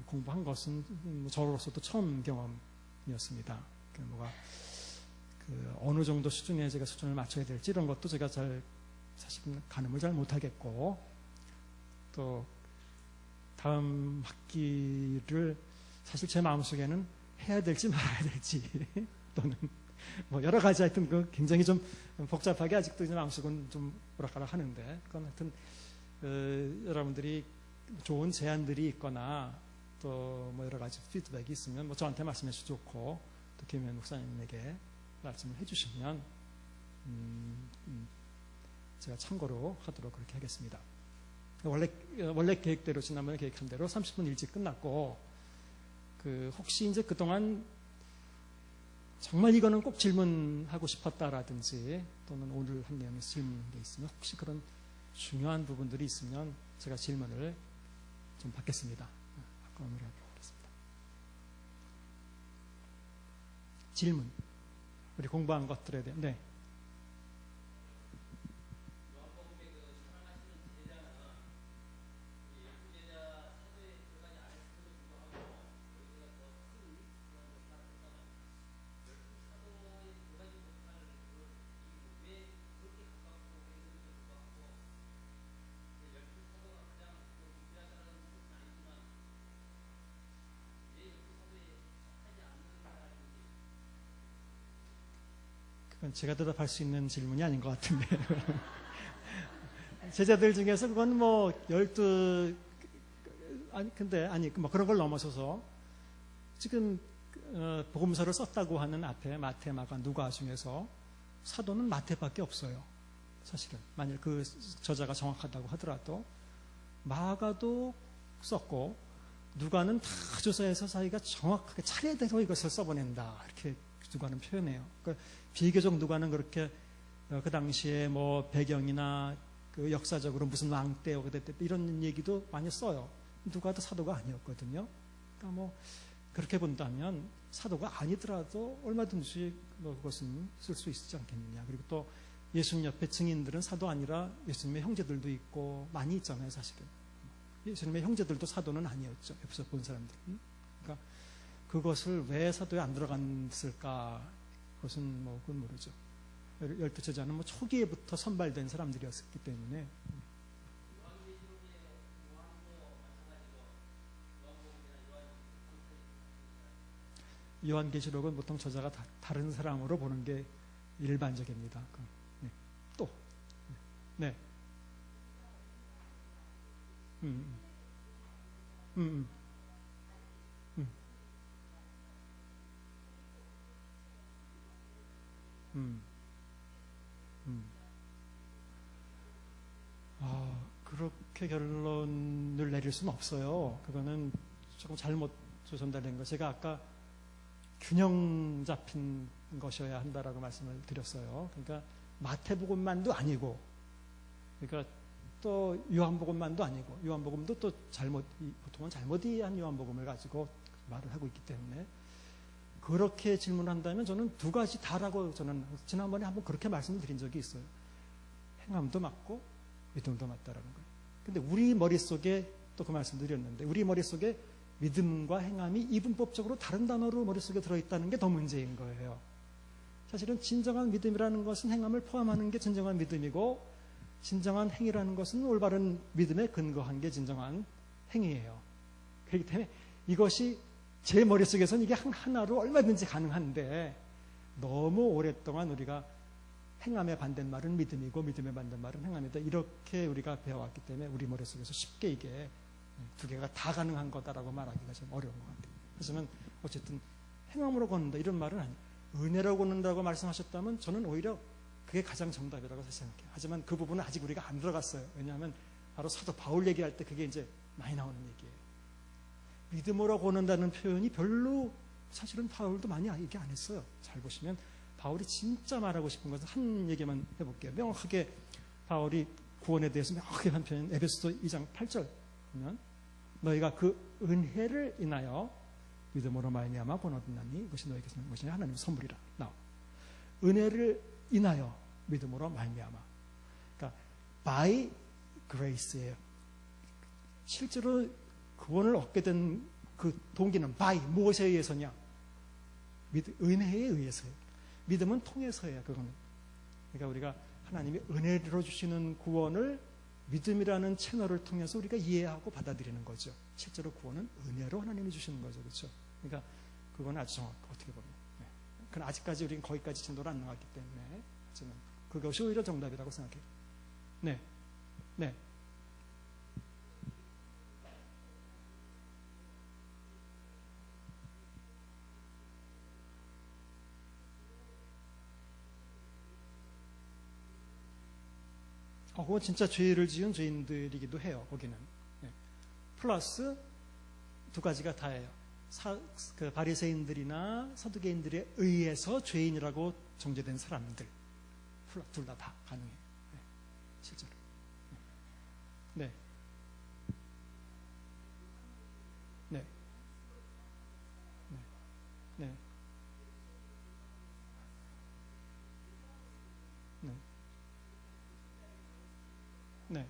공부한 것은 저로서도 처음 경험이었습니다. 어느 정도 수준에 제가 수준을 맞춰야 될지 이런 것도 제가 사실은 가늠을 잘 못하겠고, 또 다음 학기를 사실 제 마음속에는 해야 될지 말아야 될지 또는 뭐 여러 가지 하여튼 굉장히 좀 복잡하게 아직도 이제 마음속은 좀 오락가락 하는데, 그건 하여튼 여러분들이 좋은 제안들이 있거나 또 뭐 여러 가지 피드백이 있으면 뭐 저한테 말씀해 주셔도 좋고 또 김현 목사님에게 말씀을 해주시면 제가 참고로 하도록 그렇게 하겠습니다. 원래 계획대로 지난번에 계획한 대로 30분 일찍 끝났고, 혹시 이제 그동안 정말 이거는 꼭 질문하고 싶었다라든지 또는 오늘 한 내용에서 질문이 있으면 혹시 그런 중요한 부분들이 있으면 제가 질문을 좀 받겠습니다. 하겠습니다. 질문. 우리 공부한 것들에 대한. 네. 그건 제가 대답할 수 있는 질문이 아닌 것 같은데. 제자들 중에서 그건 뭐 12, 아니, 뭐 그런 걸 넘어서서 지금 복음서를 썼다고 하는 앞에 마태, 마가, 누가 중에서 사도는 마태밖에 없어요. 사실은. 만일 그 저자가 정확하다고 하더라도 마가도 썼고 누가는 다 조사해서 자기가 정확하게 차례대로 이것을 써보낸다. 이렇게 누가는 표현해요. 그러니까 비교적 누가는 그렇게 그 당시에 뭐 배경이나 그 역사적으로 무슨 왕 때 이런 얘기도 많이 써요. 누가도 사도가 아니었거든요. 그러니까 뭐 그렇게 본다면 사도가 아니더라도 얼마든지 뭐 그것은 쓸 수 있지 않겠느냐. 그리고 또 예수님 옆에 증인들은 사도 아니라 예수님의 형제들도 있고 많이 있잖아요, 사실은. 예수님의 형제들도 사도는 아니었죠. 옆에서 본 사람들은. 그러니까 그것을 왜 사도에 안 들어갔을까? 그것은 뭐 그건 모르죠. 12 제자는 뭐 초기에부터 선발된 사람들이었기 때문에. 요한계시록은 보통 저자가 다른 사람으로 보는 게 일반적입니다. 네. 또. 네. 그렇게 결론을 내릴 수는 없어요. 그거는 조금 잘못 전달된 거. 제가 아까 균형 잡힌 것이어야 한다라고 말씀을 드렸어요. 그러니까 마태복음만도 아니고, 그러니까 또 요한복음만도 아니고 요한복음도 또 보통은 잘못 이해한 요한복음을 가지고 말을 하고 있기 때문에 그렇게 질문한다면 저는 두 가지 다라고 저는 지난번에 한번 그렇게 말씀을 드린 적이 있어요. 행함도 맞고 믿음도 맞다라는 거예요. 근데 우리 머릿속에 또 그 말씀 드렸는데 우리 머릿속에 믿음과 행함이 이분법적으로 다른 단어로 머릿속에 들어있다는 게 더 문제인 거예요. 사실은 진정한 믿음이라는 것은 행함을 포함하는 게 진정한 믿음이고 진정한 행위라는 것은 올바른 믿음에 근거한 게 진정한 행위예요. 그렇기 때문에 이것이 제 머릿속에서는 이게 하나로 얼마든지 가능한데 너무 오랫동안 우리가 행함의 반대말은 믿음이고 믿음의 반대말은 행함이다 이렇게 우리가 배워왔기 때문에 우리 머릿속에서 쉽게 이게 두 개가 다 가능한 거다라고 말하기가 좀 어려운 것 같아요. 하지만 어쨌든 행함으로 걷는다 이런 말은 아니에요. 은혜로 걷는다고 말씀하셨다면 저는 오히려 그게 가장 정답이라고 생각해요. 하지만 그 부분은 아직 우리가 안 들어갔어요. 왜냐하면 바로 사도 바울 얘기할 때 그게 이제 많이 나오는 얘기예요. 믿음으로 걷는다는 표현이 별로 사실은 바울도 많이 얘기 안 했어요. 잘 보시면 바울이 진짜 말하고 싶은 것은 한 얘기만 해볼게요. 명확하게 바울이 구원에 대해서 명확하게 한 표현 에베소서 2장 8절 보면 너희가 그 은혜를 인하여 믿음으로 말미암아 구원 얻었나니 이것이 너희에게 있는 것이 하나님의 선물이라 나와. 은혜를 인하여 믿음으로 말미암아. 그러니까 by grace예요. 실제로 구원을 얻게 된 그 동기는 by 무엇에 의해서냐? 은혜에 의해서예요. 믿음은 통해서예요. 그거는. 그러니까 우리가 하나님이 은혜로 주시는 구원을 믿음이라는 채널을 통해서 우리가 이해하고 받아들이는 거죠. 실제로 구원은 은혜로 하나님이 주시는 거죠. 그렇죠? 그러니까 그건 아주 정확하고 어떻게 보면. 네. 그건 아직까지 우리는 거기까지 진도를 안 나갔기 때문에 하지만 그것이 오히려 정답이라고 생각해요. 네. 네. 그건 진짜 죄를 지은 죄인들이기도 해요. 거기는. 네. 플러스 두 가지가 다예요. 그 바리새인들이나 사두개인들에 의해서 죄인이라고 정죄된 사람들. 둘 다 가능해요. 네. 실제로. 네. 네. 네. 네. 네. 네.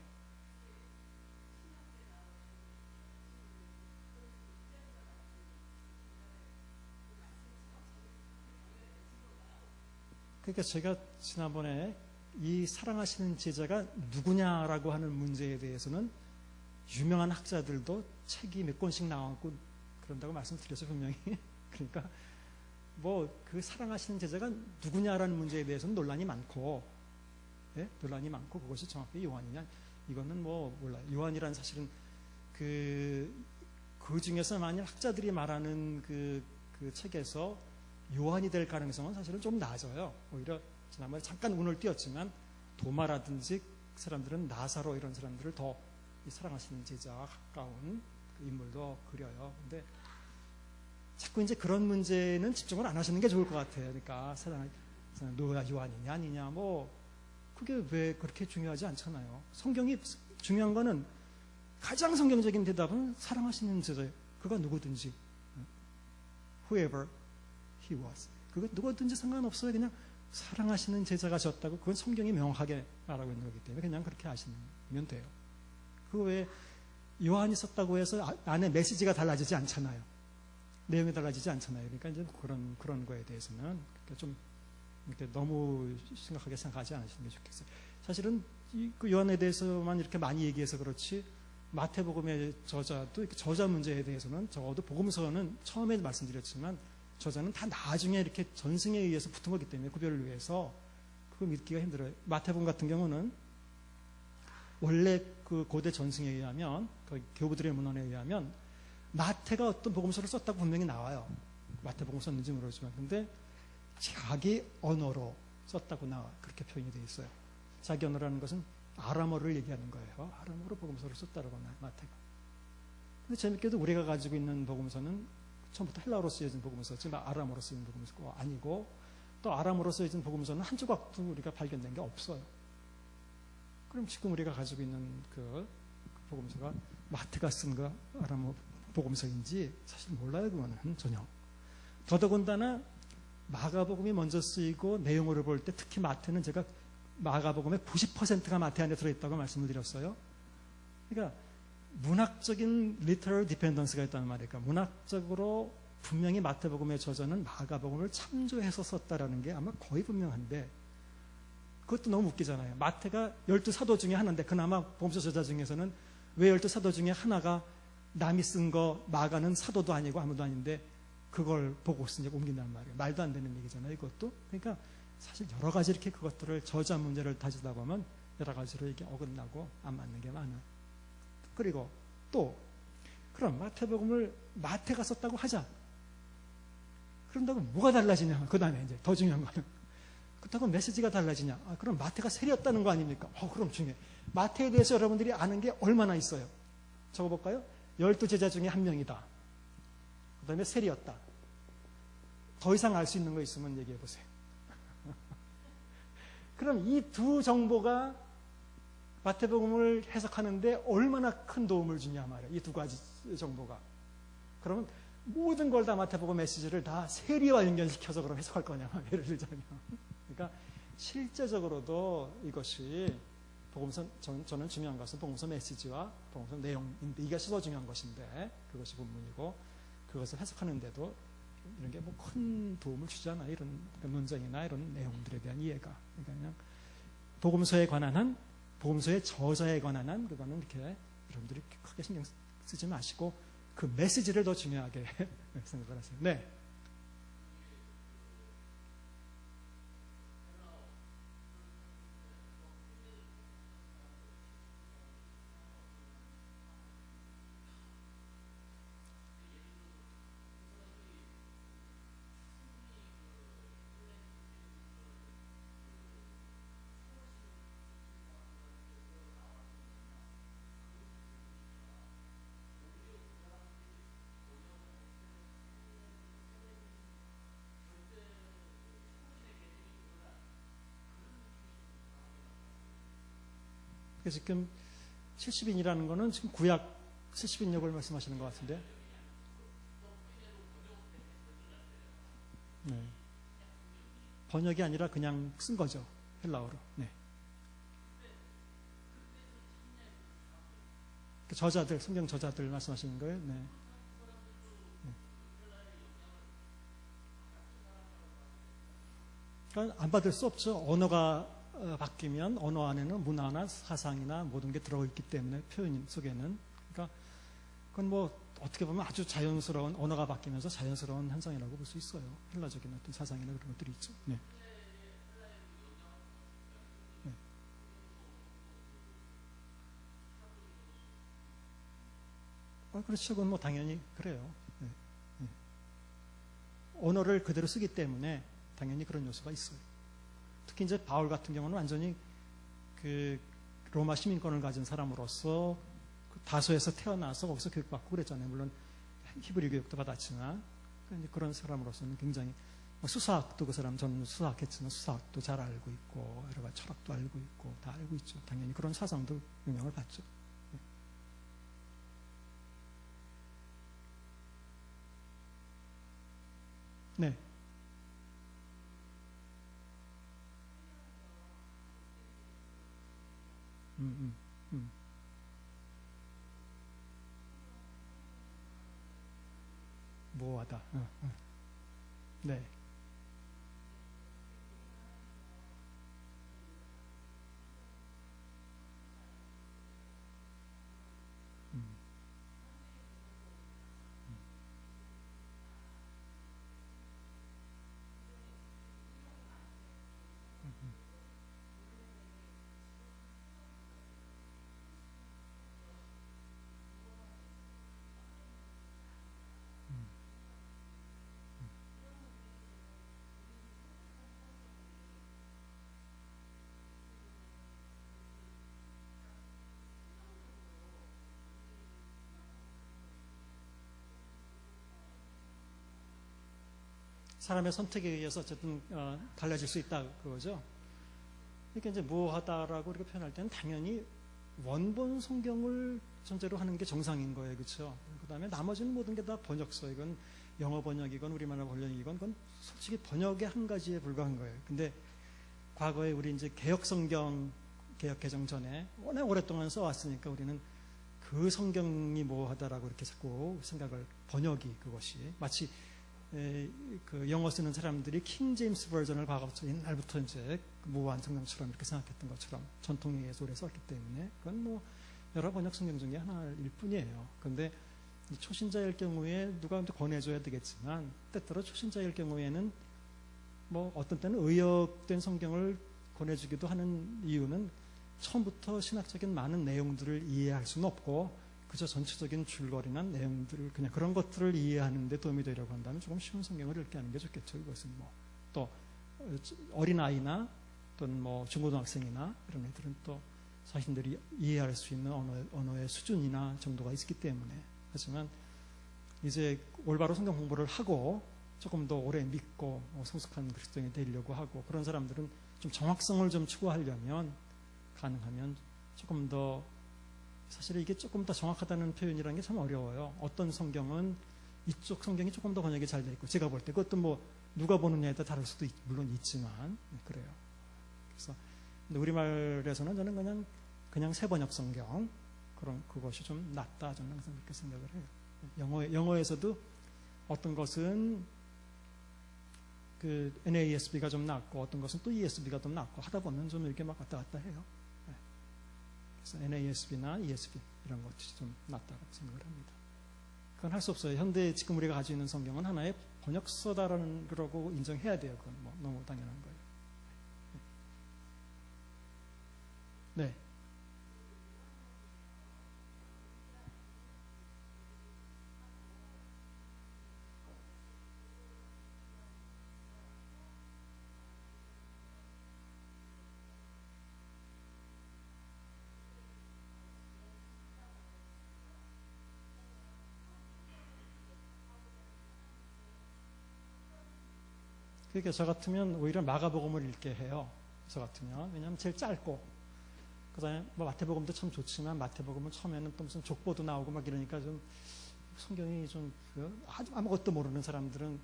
그러니까 제가 지난번에 이 사랑하시는 제자가 누구냐라고 하는 문제에 대해서는 유명한 학자들도 책이 몇 권씩 나왔고 그런다고 말씀드렸죠, 분명히. 그러니까 뭐 그 사랑하시는 제자가 누구냐라는 문제에 대해서는 논란이 많고, 예? 논란이 많고 그것이 정확히 요한이냐 이거는 뭐 몰라요. 요한이란 사실은 그 중에서 만약 학자들이 말하는 그 책에서 요한이 될 가능성은 사실은 좀 낮아요. 오히려 지난번에 잠깐 운을 띄었지만 도마라든지 그 사람들은 나사로 이런 사람들을 더 사랑하시는 제자와 가까운 그 인물도 그려요. 근데 자꾸 이제 그런 문제는 집중을 안 하시는 게 좋을 것 같아요. 그러니까 너가 요한이냐 아니냐 뭐 그게 왜 그렇게 중요하지 않잖아요. 성경이 중요한 거는 가장 성경적인 대답은 사랑하시는 제자 그가 누구든지 whoever he was 그거 누구든지 상관없어요. 그냥 사랑하시는 제자가 졌다고 그건 성경이 명확하게 말하고 있는 거기 때문에 그냥 그렇게 하시면 돼요. 그 외에 요한이 썼다고 해서 안에 메시지가 달라지지 않잖아요. 내용이 달라지지 않잖아요. 그러니까 이제 그런 거에 대해서는 그러니까 좀 이렇게 너무 심각하게 생각하지 않으시는 게 좋겠어요. 사실은 그 요한에 대해서만 이렇게 많이 얘기해서 그렇지 마태복음의 저자도 저자 문제에 대해서는 적어도 복음서는 처음에 말씀드렸지만 저자는 다 나중에 이렇게 전승에 의해서 붙은 거기 때문에 구별을 위해서 그거 믿기가 힘들어요. 마태복음 같은 경우는 원래 그 고대 전승에 의하면 그 교부들의 문헌에 의하면 마태가 어떤 복음서를 썼다고 분명히 나와요. 마태복음 썼는지 모르지만 근데 자기 언어로 썼다고 나와 그렇게 표현이 되어 있어요. 자기 언어라는 것은 아람어를 얘기하는 거예요. 아람어로 복음서를 썼다고 나와요. 마태가. 근데 재밌게도 우리가 가지고 있는 복음서는 처음부터 헬라어로 쓰여진 복음서지 아람어로 쓰여진 복음서가 아니고 또 아람어로 쓰여진 복음서는 한 조각도 우리가 발견된 게 없어요. 그럼 지금 우리가 가지고 있는 그 복음서가 마태가 쓴 거라면 복음서인지 사실 몰라요. 그거는 전혀. 더더군다나 마가복음이 먼저 쓰이고 내용으로 볼 때 특히 마태는 제가 마가복음의 90%가 마태 안에 들어있다고 말씀을 드렸어요. 그러니까 문학적인 literal dependence가 있다는 말이에요. 그러니까 문학적으로 분명히 마태복음의 저자는 마가복음을 참조해서 썼다라는 게 아마 거의 분명한데 그것도 너무 웃기잖아요. 마태가 12사도 중에 하나인데 그나마 복음서 저자 중에서는 왜 12사도 중에 하나가 남이 쓴 거 마가는 사도도 아니고 아무도 아닌데 그걸 보고 쓰냐고 옮긴단 말이에요. 말도 안 되는 얘기잖아요. 이것도. 그러니까 사실 여러 가지 이렇게 그것들을 저자 문제를 다지다 보면 여러 가지로 이게 어긋나고 안 맞는 게 많아요. 그리고 또 그럼 마태복음을 마태가 썼다고 하자. 그런다고 뭐가 달라지냐? 그 다음에 이제 더 중요한 거는 그렇다고 메시지가 달라지냐? 그럼 마태가 세리였다는 거 아닙니까? 그럼 중요해. 마태에 대해서 여러분들이 아는 게 얼마나 있어요? 적어볼까요? 12제자 중에 한 명이다. 그 다음에 세리였다. 더 이상 알 수 있는 거 있으면 얘기해 보세요. 그럼 이 두 정보가 마태복음을 해석하는데 얼마나 큰 도움을 주냐 말이에요. 이 두 가지 정보가. 그러면 모든 걸 다 마태복음 메시지를 다 세리와 연결시켜서 그럼 해석할 거냐, 예를 들자면. 그러니까 실제적으로도 이것이 복음서, 저는 중요한 것은 복음서 메시지와 복음서 내용인데 이게 더 중요한 것인데 그것이 본문이고 그것을 해석하는데도 이런 게 뭐 큰 도움을 주잖아. 이런 문장이나 이런 내용들에 대한 이해가. 그러니까 그냥 복음서에 관한 한, 복음서의 저자에 관한 한, 그거는 이렇게 여러분들이 크게 신경 쓰지 마시고 그 메시지를 더 중요하게 생각을 하세요. 네. 그래서 지금 70인이라는 거는 지금 구약 70인역을 말씀하시는 것 같은데. 네. 번역이 아니라 그냥 쓴 거죠. 헬라어로. 네. 그 저자들, 성경 저자들 말씀하시는 거예요. 네. 네. 그러니까 안 받을 수 없죠. 언어가 바뀌면 언어 안에는 문화나 사상이나 모든 게 들어있기 때문에 표현 속에는. 그러니까 그건 뭐 어떻게 보면 아주 자연스러운 언어가 바뀌면서 자연스러운 현상이라고 볼 수 있어요. 헬라적인 어떤 사상이나 그런 것들이 있죠. 네. 네. 그렇죠. 그건 뭐 당연히 그래요. 네. 네. 언어를 그대로 쓰기 때문에 당연히 그런 요소가 있어요. 특히 이제 바울 같은 경우는 완전히 그 로마 시민권을 가진 사람으로서 그 다소에서 태어나서 거기서 교육받고 그랬잖아요. 물론 히브리 교육도 받았지만 그런 사람으로서는 굉장히 수사학도 그 사람 전 수사학했지만 수사학도 잘 알고 있고 여러 가지 철학도 알고 있고 다 알고 있죠. 당연히 그런 사상도 영향을 받죠. 네. 음. 모호하다. 네. 음. 사람의 선택에 의해서 어쨌든 달라질 수 있다 그거죠. 이렇게 이제 모호하다라고 이렇게 표현할 때는 당연히 원본 성경을 전제로 하는 게 정상인 거예요. 그렇죠? 그다음에 나머지는 모든 게 다 번역서이건 영어 번역이건 우리말로 번역이건 그건 솔직히 번역의 한 가지에 불과한 거예요. 근데 과거에 우리 이제 개혁 성경 개혁 개정 전에 워낙 오랫동안 써왔으니까 우리는 그 성경이 모호하다라고 이렇게 자꾸 생각을 번역이 그것이 마치 그 영어 쓰는 사람들이 킹 제임스 버전을 과거부터 옛날부터 이제 모호한 성경처럼 이렇게 생각했던 것처럼 전통에 의해서 오래 썼기 때문에 그건 뭐 여러 번역 성경 중에 하나일 뿐이에요. 그런데 초신자일 경우에 누가 권해줘야 되겠지만 때때로 초신자일 경우에는 뭐 어떤 때는 의역된 성경을 권해주기도 하는 이유는 처음부터 신학적인 많은 내용들을 이해할 수는 없고 그저 전체적인 줄거리나 내용들을 그냥 그런 것들을 이해하는 데 도움이 되려고 한다면 조금 쉬운 성경을 읽게 하는 게 좋겠죠. 이것은 뭐 또 어린아이나 또는 뭐 중고등학생이나 이런 애들은 또 자신들이 이해할 수 있는 언어의 수준이나 정도가 있기 때문에 하지만 이제 올바로 성경 공부를 하고 조금 더 오래 믿고 성숙한 그리스도인이 되려고 하고 그런 사람들은 좀 정확성을 좀 추구하려면 가능하면 조금 더 사실 이게 조금 더 정확하다는 표현이라는 게 참 어려워요. 어떤 성경은 이쪽 성경이 조금 더 번역이 잘 돼 있고 제가 볼 때 그것도 뭐 누가 보느냐에 따라 다를 수도 물론 있지만 그래요. 그래서 근데 우리말에서는 저는 그냥 새 번역 성경 그것이 좀 낫다 저는 항상 그렇게 생각을 해요. 영어에서도 어떤 것은 그 NASB가 좀 낫고 어떤 것은 또 ESB가 좀 낫고 하다 보면 좀 이렇게 막 왔다 갔다 해요. 그래서 NASB나 ESB 이런 것들이 좀 낫다고 생각을 합니다. 그건 할 수 없어요. 현대 지금 우리가 가지고 있는 성경은 하나의 번역서다라는 거라고 인정해야 돼요. 그건 뭐 너무 당연한 거예요. 네. 그러니까 저 같으면 오히려 마가복음을 읽게 해요. 저 같으면. 왜냐하면 제일 짧고 그 다음에 뭐 마태복음도 참 좋지만 마태복음은 처음에는 또 무슨 족보도 나오고 막 이러니까 좀 성경이 좀 아주 아무것도 모르는 사람들은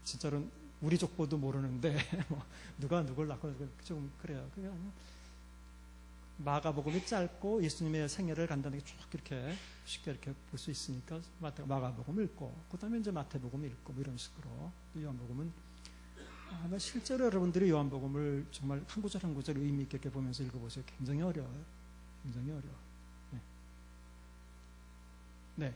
진짜로 우리 족보도 모르는데 뭐 누가 누굴 낳고 좀 그래요. 그냥 마가복음이 짧고 예수님의 생애를 간단하게 쭉 이렇게 쉽게 이렇게 볼 수 있으니까 마가복음 읽고 그 다음에 이제 마태복음 읽고 뭐 이런 식으로 요한복음은 아마 실제로 여러분들이 요한복음을 정말 한 구절 한 구절 의미 있게 보면서 읽어보세요. 굉장히 어려워요. 굉장히 어려워. 네. 네.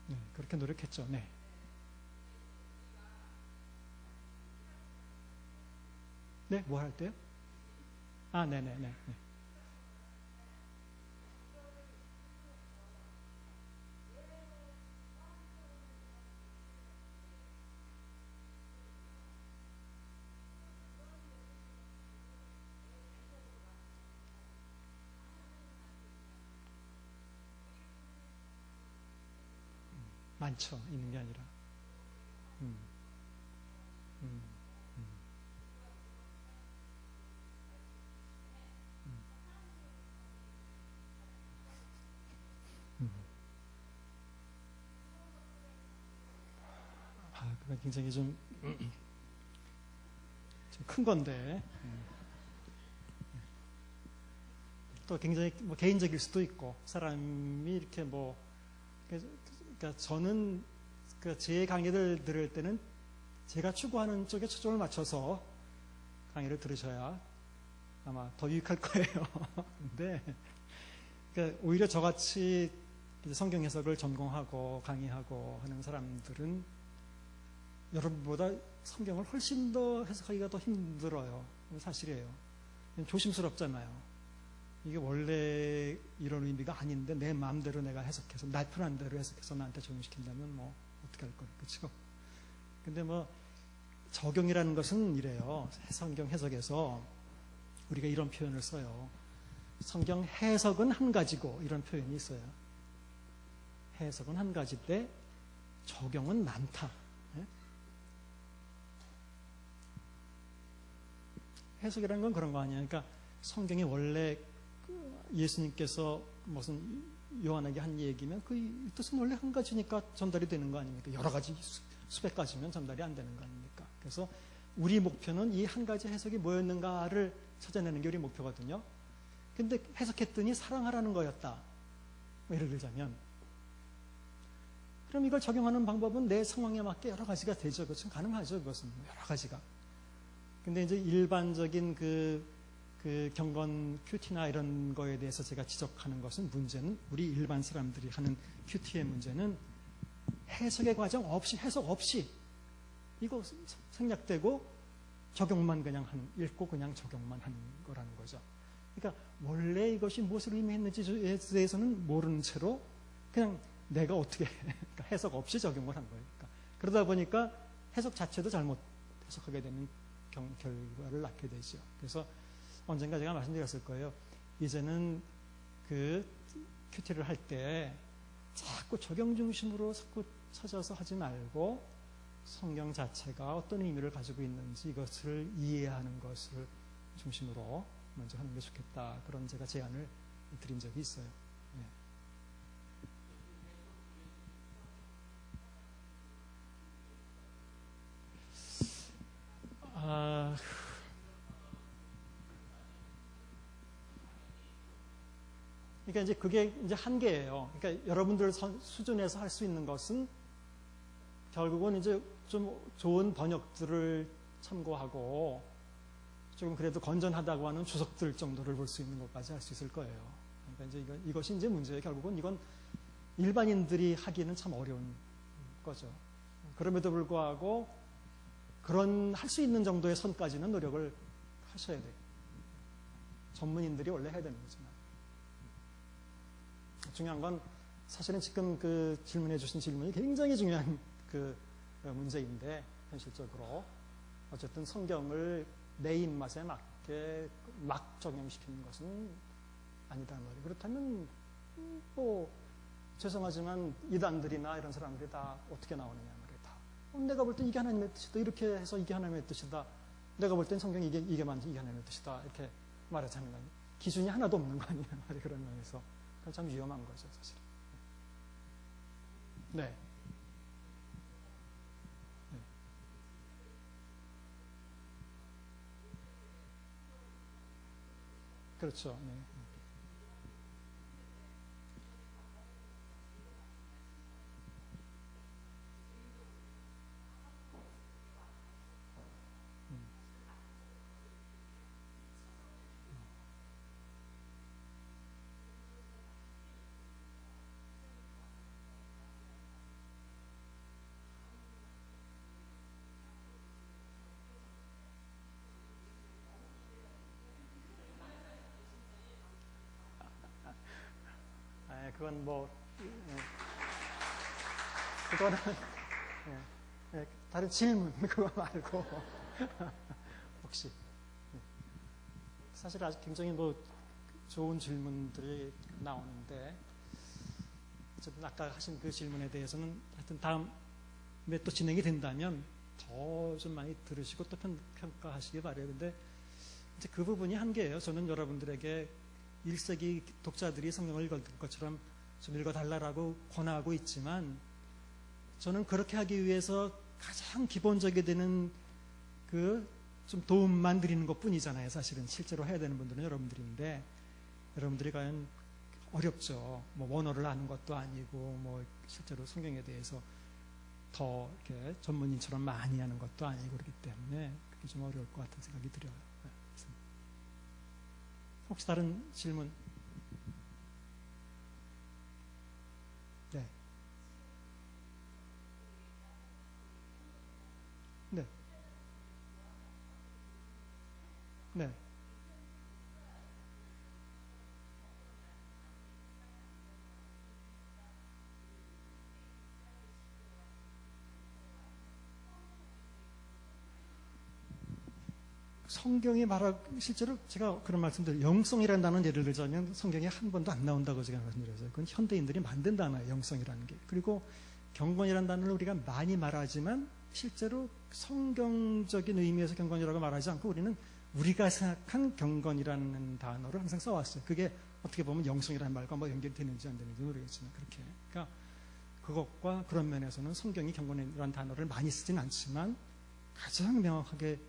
네, 그렇게 노력했죠. 네. 네, 뭐 할 때요? 아, 네네네. 네. 많죠. 있는 게 아니라. 음, 음, 음, 음. 아, 그건 굉장히 좀 큰 건데. 또 굉장히 뭐 개인적일 수도 있고, 사람이 이렇게 뭐, 그러니까 저는 제 강의를 들을 때는 제가 추구하는 쪽에 초점을 맞춰서 강의를 들으셔야 아마 더 유익할 거예요. 근데, 그러니까 오히려 저같이 성경 해석을 전공하고 강의하고 하는 사람들은 여러분보다 성경을 훨씬 더 해석하기가 더 힘들어요. 사실이에요. 조심스럽잖아요. 이게 원래 이런 의미가 아닌데 내 마음대로 내가 해석해서 나 편한 대로 해석해서 나한테 적용시킨다면 뭐 어떻게 할 거예요. 그렇죠? 근데 뭐 적용이라는 것은 이래요. 성경 해석에서 우리가 이런 표현을 써요. 성경 해석은 한 가지고 이런 표현이 있어요. 해석은 한 가지인데 적용은 많다. 예? 해석이라는 건 그런 거 아니에요. 그러니까 성경이 원래 예수님께서 무슨 요한에게 한 얘기면 그 뜻은 원래 한 가지니까 전달이 되는 거 아닙니까? 여러 가지 수백 가지면 전달이 안 되는 거 아닙니까? 그래서 우리 목표는 이 한 가지 해석이 뭐였는가를 찾아내는 게 우리 목표거든요. 근데 해석했더니 사랑하라는 거였다. 예를 들자면 그럼 이걸 적용하는 방법은 내 상황에 맞게 여러 가지가 되죠. 그것은 가능하죠. 그것은 여러 가지가. 근데 이제 일반적인 그 경건 큐티나 이런 거에 대해서 제가 지적하는 것은 문제는 우리 일반 사람들이 하는 큐티의 문제는 해석의 과정 없이 해석 없이 이거 생략되고 적용만 그냥 읽고 그냥 적용만 하는 거라는 거죠. 그러니까 원래 이것이 무엇을 의미했는지에 대해서는 모르는 채로 그냥 내가 어떻게 그러니까 해석 없이 적용을 한 거예요. 그러다 보니까 해석 자체도 잘못 해석하게 되는 결과를 낳게 되죠. 그래서 언젠가 제가 말씀드렸을 거예요. 이제는 그 큐티를 할 때 자꾸 적용 중심으로 자꾸 찾아서 하지 말고 성경 자체가 어떤 의미를 가지고 있는지 이것을 이해하는 것을 중심으로 먼저 하는 게 좋겠다. 그런 제가 제안을 드린 적이 있어요. 네. 그러니까 이제 그게 이제 한계예요. 그러니까 여러분들 수준에서 할 수 있는 것은 결국은 이제 좀 좋은 번역들을 참고하고 조금 그래도 건전하다고 하는 주석들 정도를 볼 수 있는 것까지 할 수 있을 거예요. 그러니까 이제 이것이 이제 문제예요. 결국은 이건 일반인들이 하기는 참 어려운 거죠. 그럼에도 불구하고 그런 할 수 있는 정도의 선까지는 노력을 하셔야 돼요. 전문인들이 원래 해야 되는 거지만. 중요한 건 사실은 지금 그 질문해 주신 질문이 굉장히 중요한 그 문제인데 현실적으로 어쨌든 성경을 내 입맛에 맞게 막 적용시키는 것은 아니다는 말이에요. 그렇다면 뭐 죄송하지만 이단들이나 이런 사람들이 다 어떻게 나오느냐 말이에요. 다 내가 볼 땐 이게 하나님의 뜻이다. 이렇게 해서 이게 하나님의 뜻이다. 내가 볼 땐 성경이 이게 맞지 이게 하나님의 뜻이다. 이렇게 말하자면 기준이 하나도 없는 거 아니냐 말이에요. 그런 면에서 그건 참 위험한 거죠, 사실. 네. 네. 그렇죠. 네. 그건 뭐 그거는 다른 질문 그거 말고 혹시 사실 아직 굉장히 뭐 좋은 질문들이 나오는데 어쨌든 아까 하신 그 질문에 대해서는 하여튼 다음에 또 진행이 된다면 더 좀 많이 들으시고 또 평가하시기 바래요. 근데 이제 그 부분이 한계예요. 저는 여러분들에게 1세기 독자들이 성경을 읽은 것처럼 좀 읽어달라고 권하고 있지만 저는 그렇게 하기 위해서 가장 기본적이 되는 그 좀 도움만 드리는 것 뿐이잖아요. 사실은 실제로 해야 되는 분들은 여러분들인데 여러분들이 과연 어렵죠. 뭐 원어를 아는 것도 아니고 뭐 실제로 성경에 대해서 더 이렇게 전문인처럼 많이 하는 것도 아니고 그렇기 때문에 그게 좀 어려울 것 같은 생각이 들어요. 혹시 다른 질문? 네. 네. 네. 성경이 실제로 제가 그런 말씀들, 영성이라는 단어는 예를 들자면 성경에 한 번도 안 나온다고 제가 말씀드렸어요. 그건 현대인들이 만든 단어예요, 영성이라는 게. 그리고 경건이라는 단어를 우리가 많이 말하지만 실제로 성경적인 의미에서 경건이라고 말하지 않고 우리는 우리가 생각한 경건이라는 단어를 항상 써왔어요. 그게 어떻게 보면 영성이라는 말과 뭐 연결이 되는지 안 되는지 모르겠지만 그렇게. 그러니까 그것과 그런 면에서는 성경이 경건이라는 단어를 많이 쓰진 않지만 가장 명확하게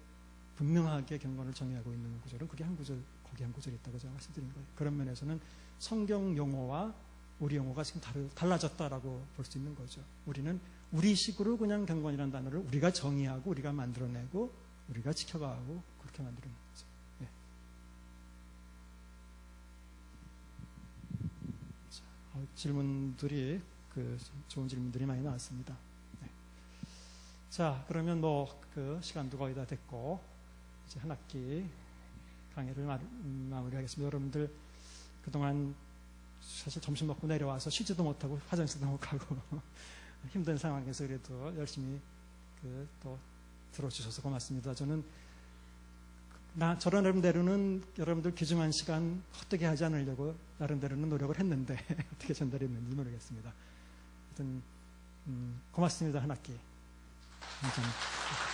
분명하게 경건을 정의하고 있는 구절은 그게 거기 한 구절이 있다고 제가 말씀드린 거예요. 그런 면에서는 성경 용어와 우리 용어가 지금 달라졌다라고 볼 수 있는 거죠. 우리는 우리식으로 그냥 경건이라는 단어를 우리가 정의하고 우리가 만들어내고 우리가 지켜가고 그렇게 만드는 거죠. 네. 자, 질문들이 좋은 질문들이 많이 나왔습니다. 네. 자, 그러면 그 시간도 거의 다 됐고 이제 한 학기 강의를 마무리하겠습니다. 여러분들 그동안 사실 점심 먹고 내려와서 쉬지도 못하고 화장실도 못 가고 힘든 상황에서 그래도 열심히 또 들어주셔서 고맙습니다. 저는 저런 나름대로는 여러분들 귀중한 시간 헛되게 하지 않으려고 나름대로는 노력을 했는데 어떻게 전달했는지 모르겠습니다. 하여튼 고맙습니다. 한 학기. 감사합니다.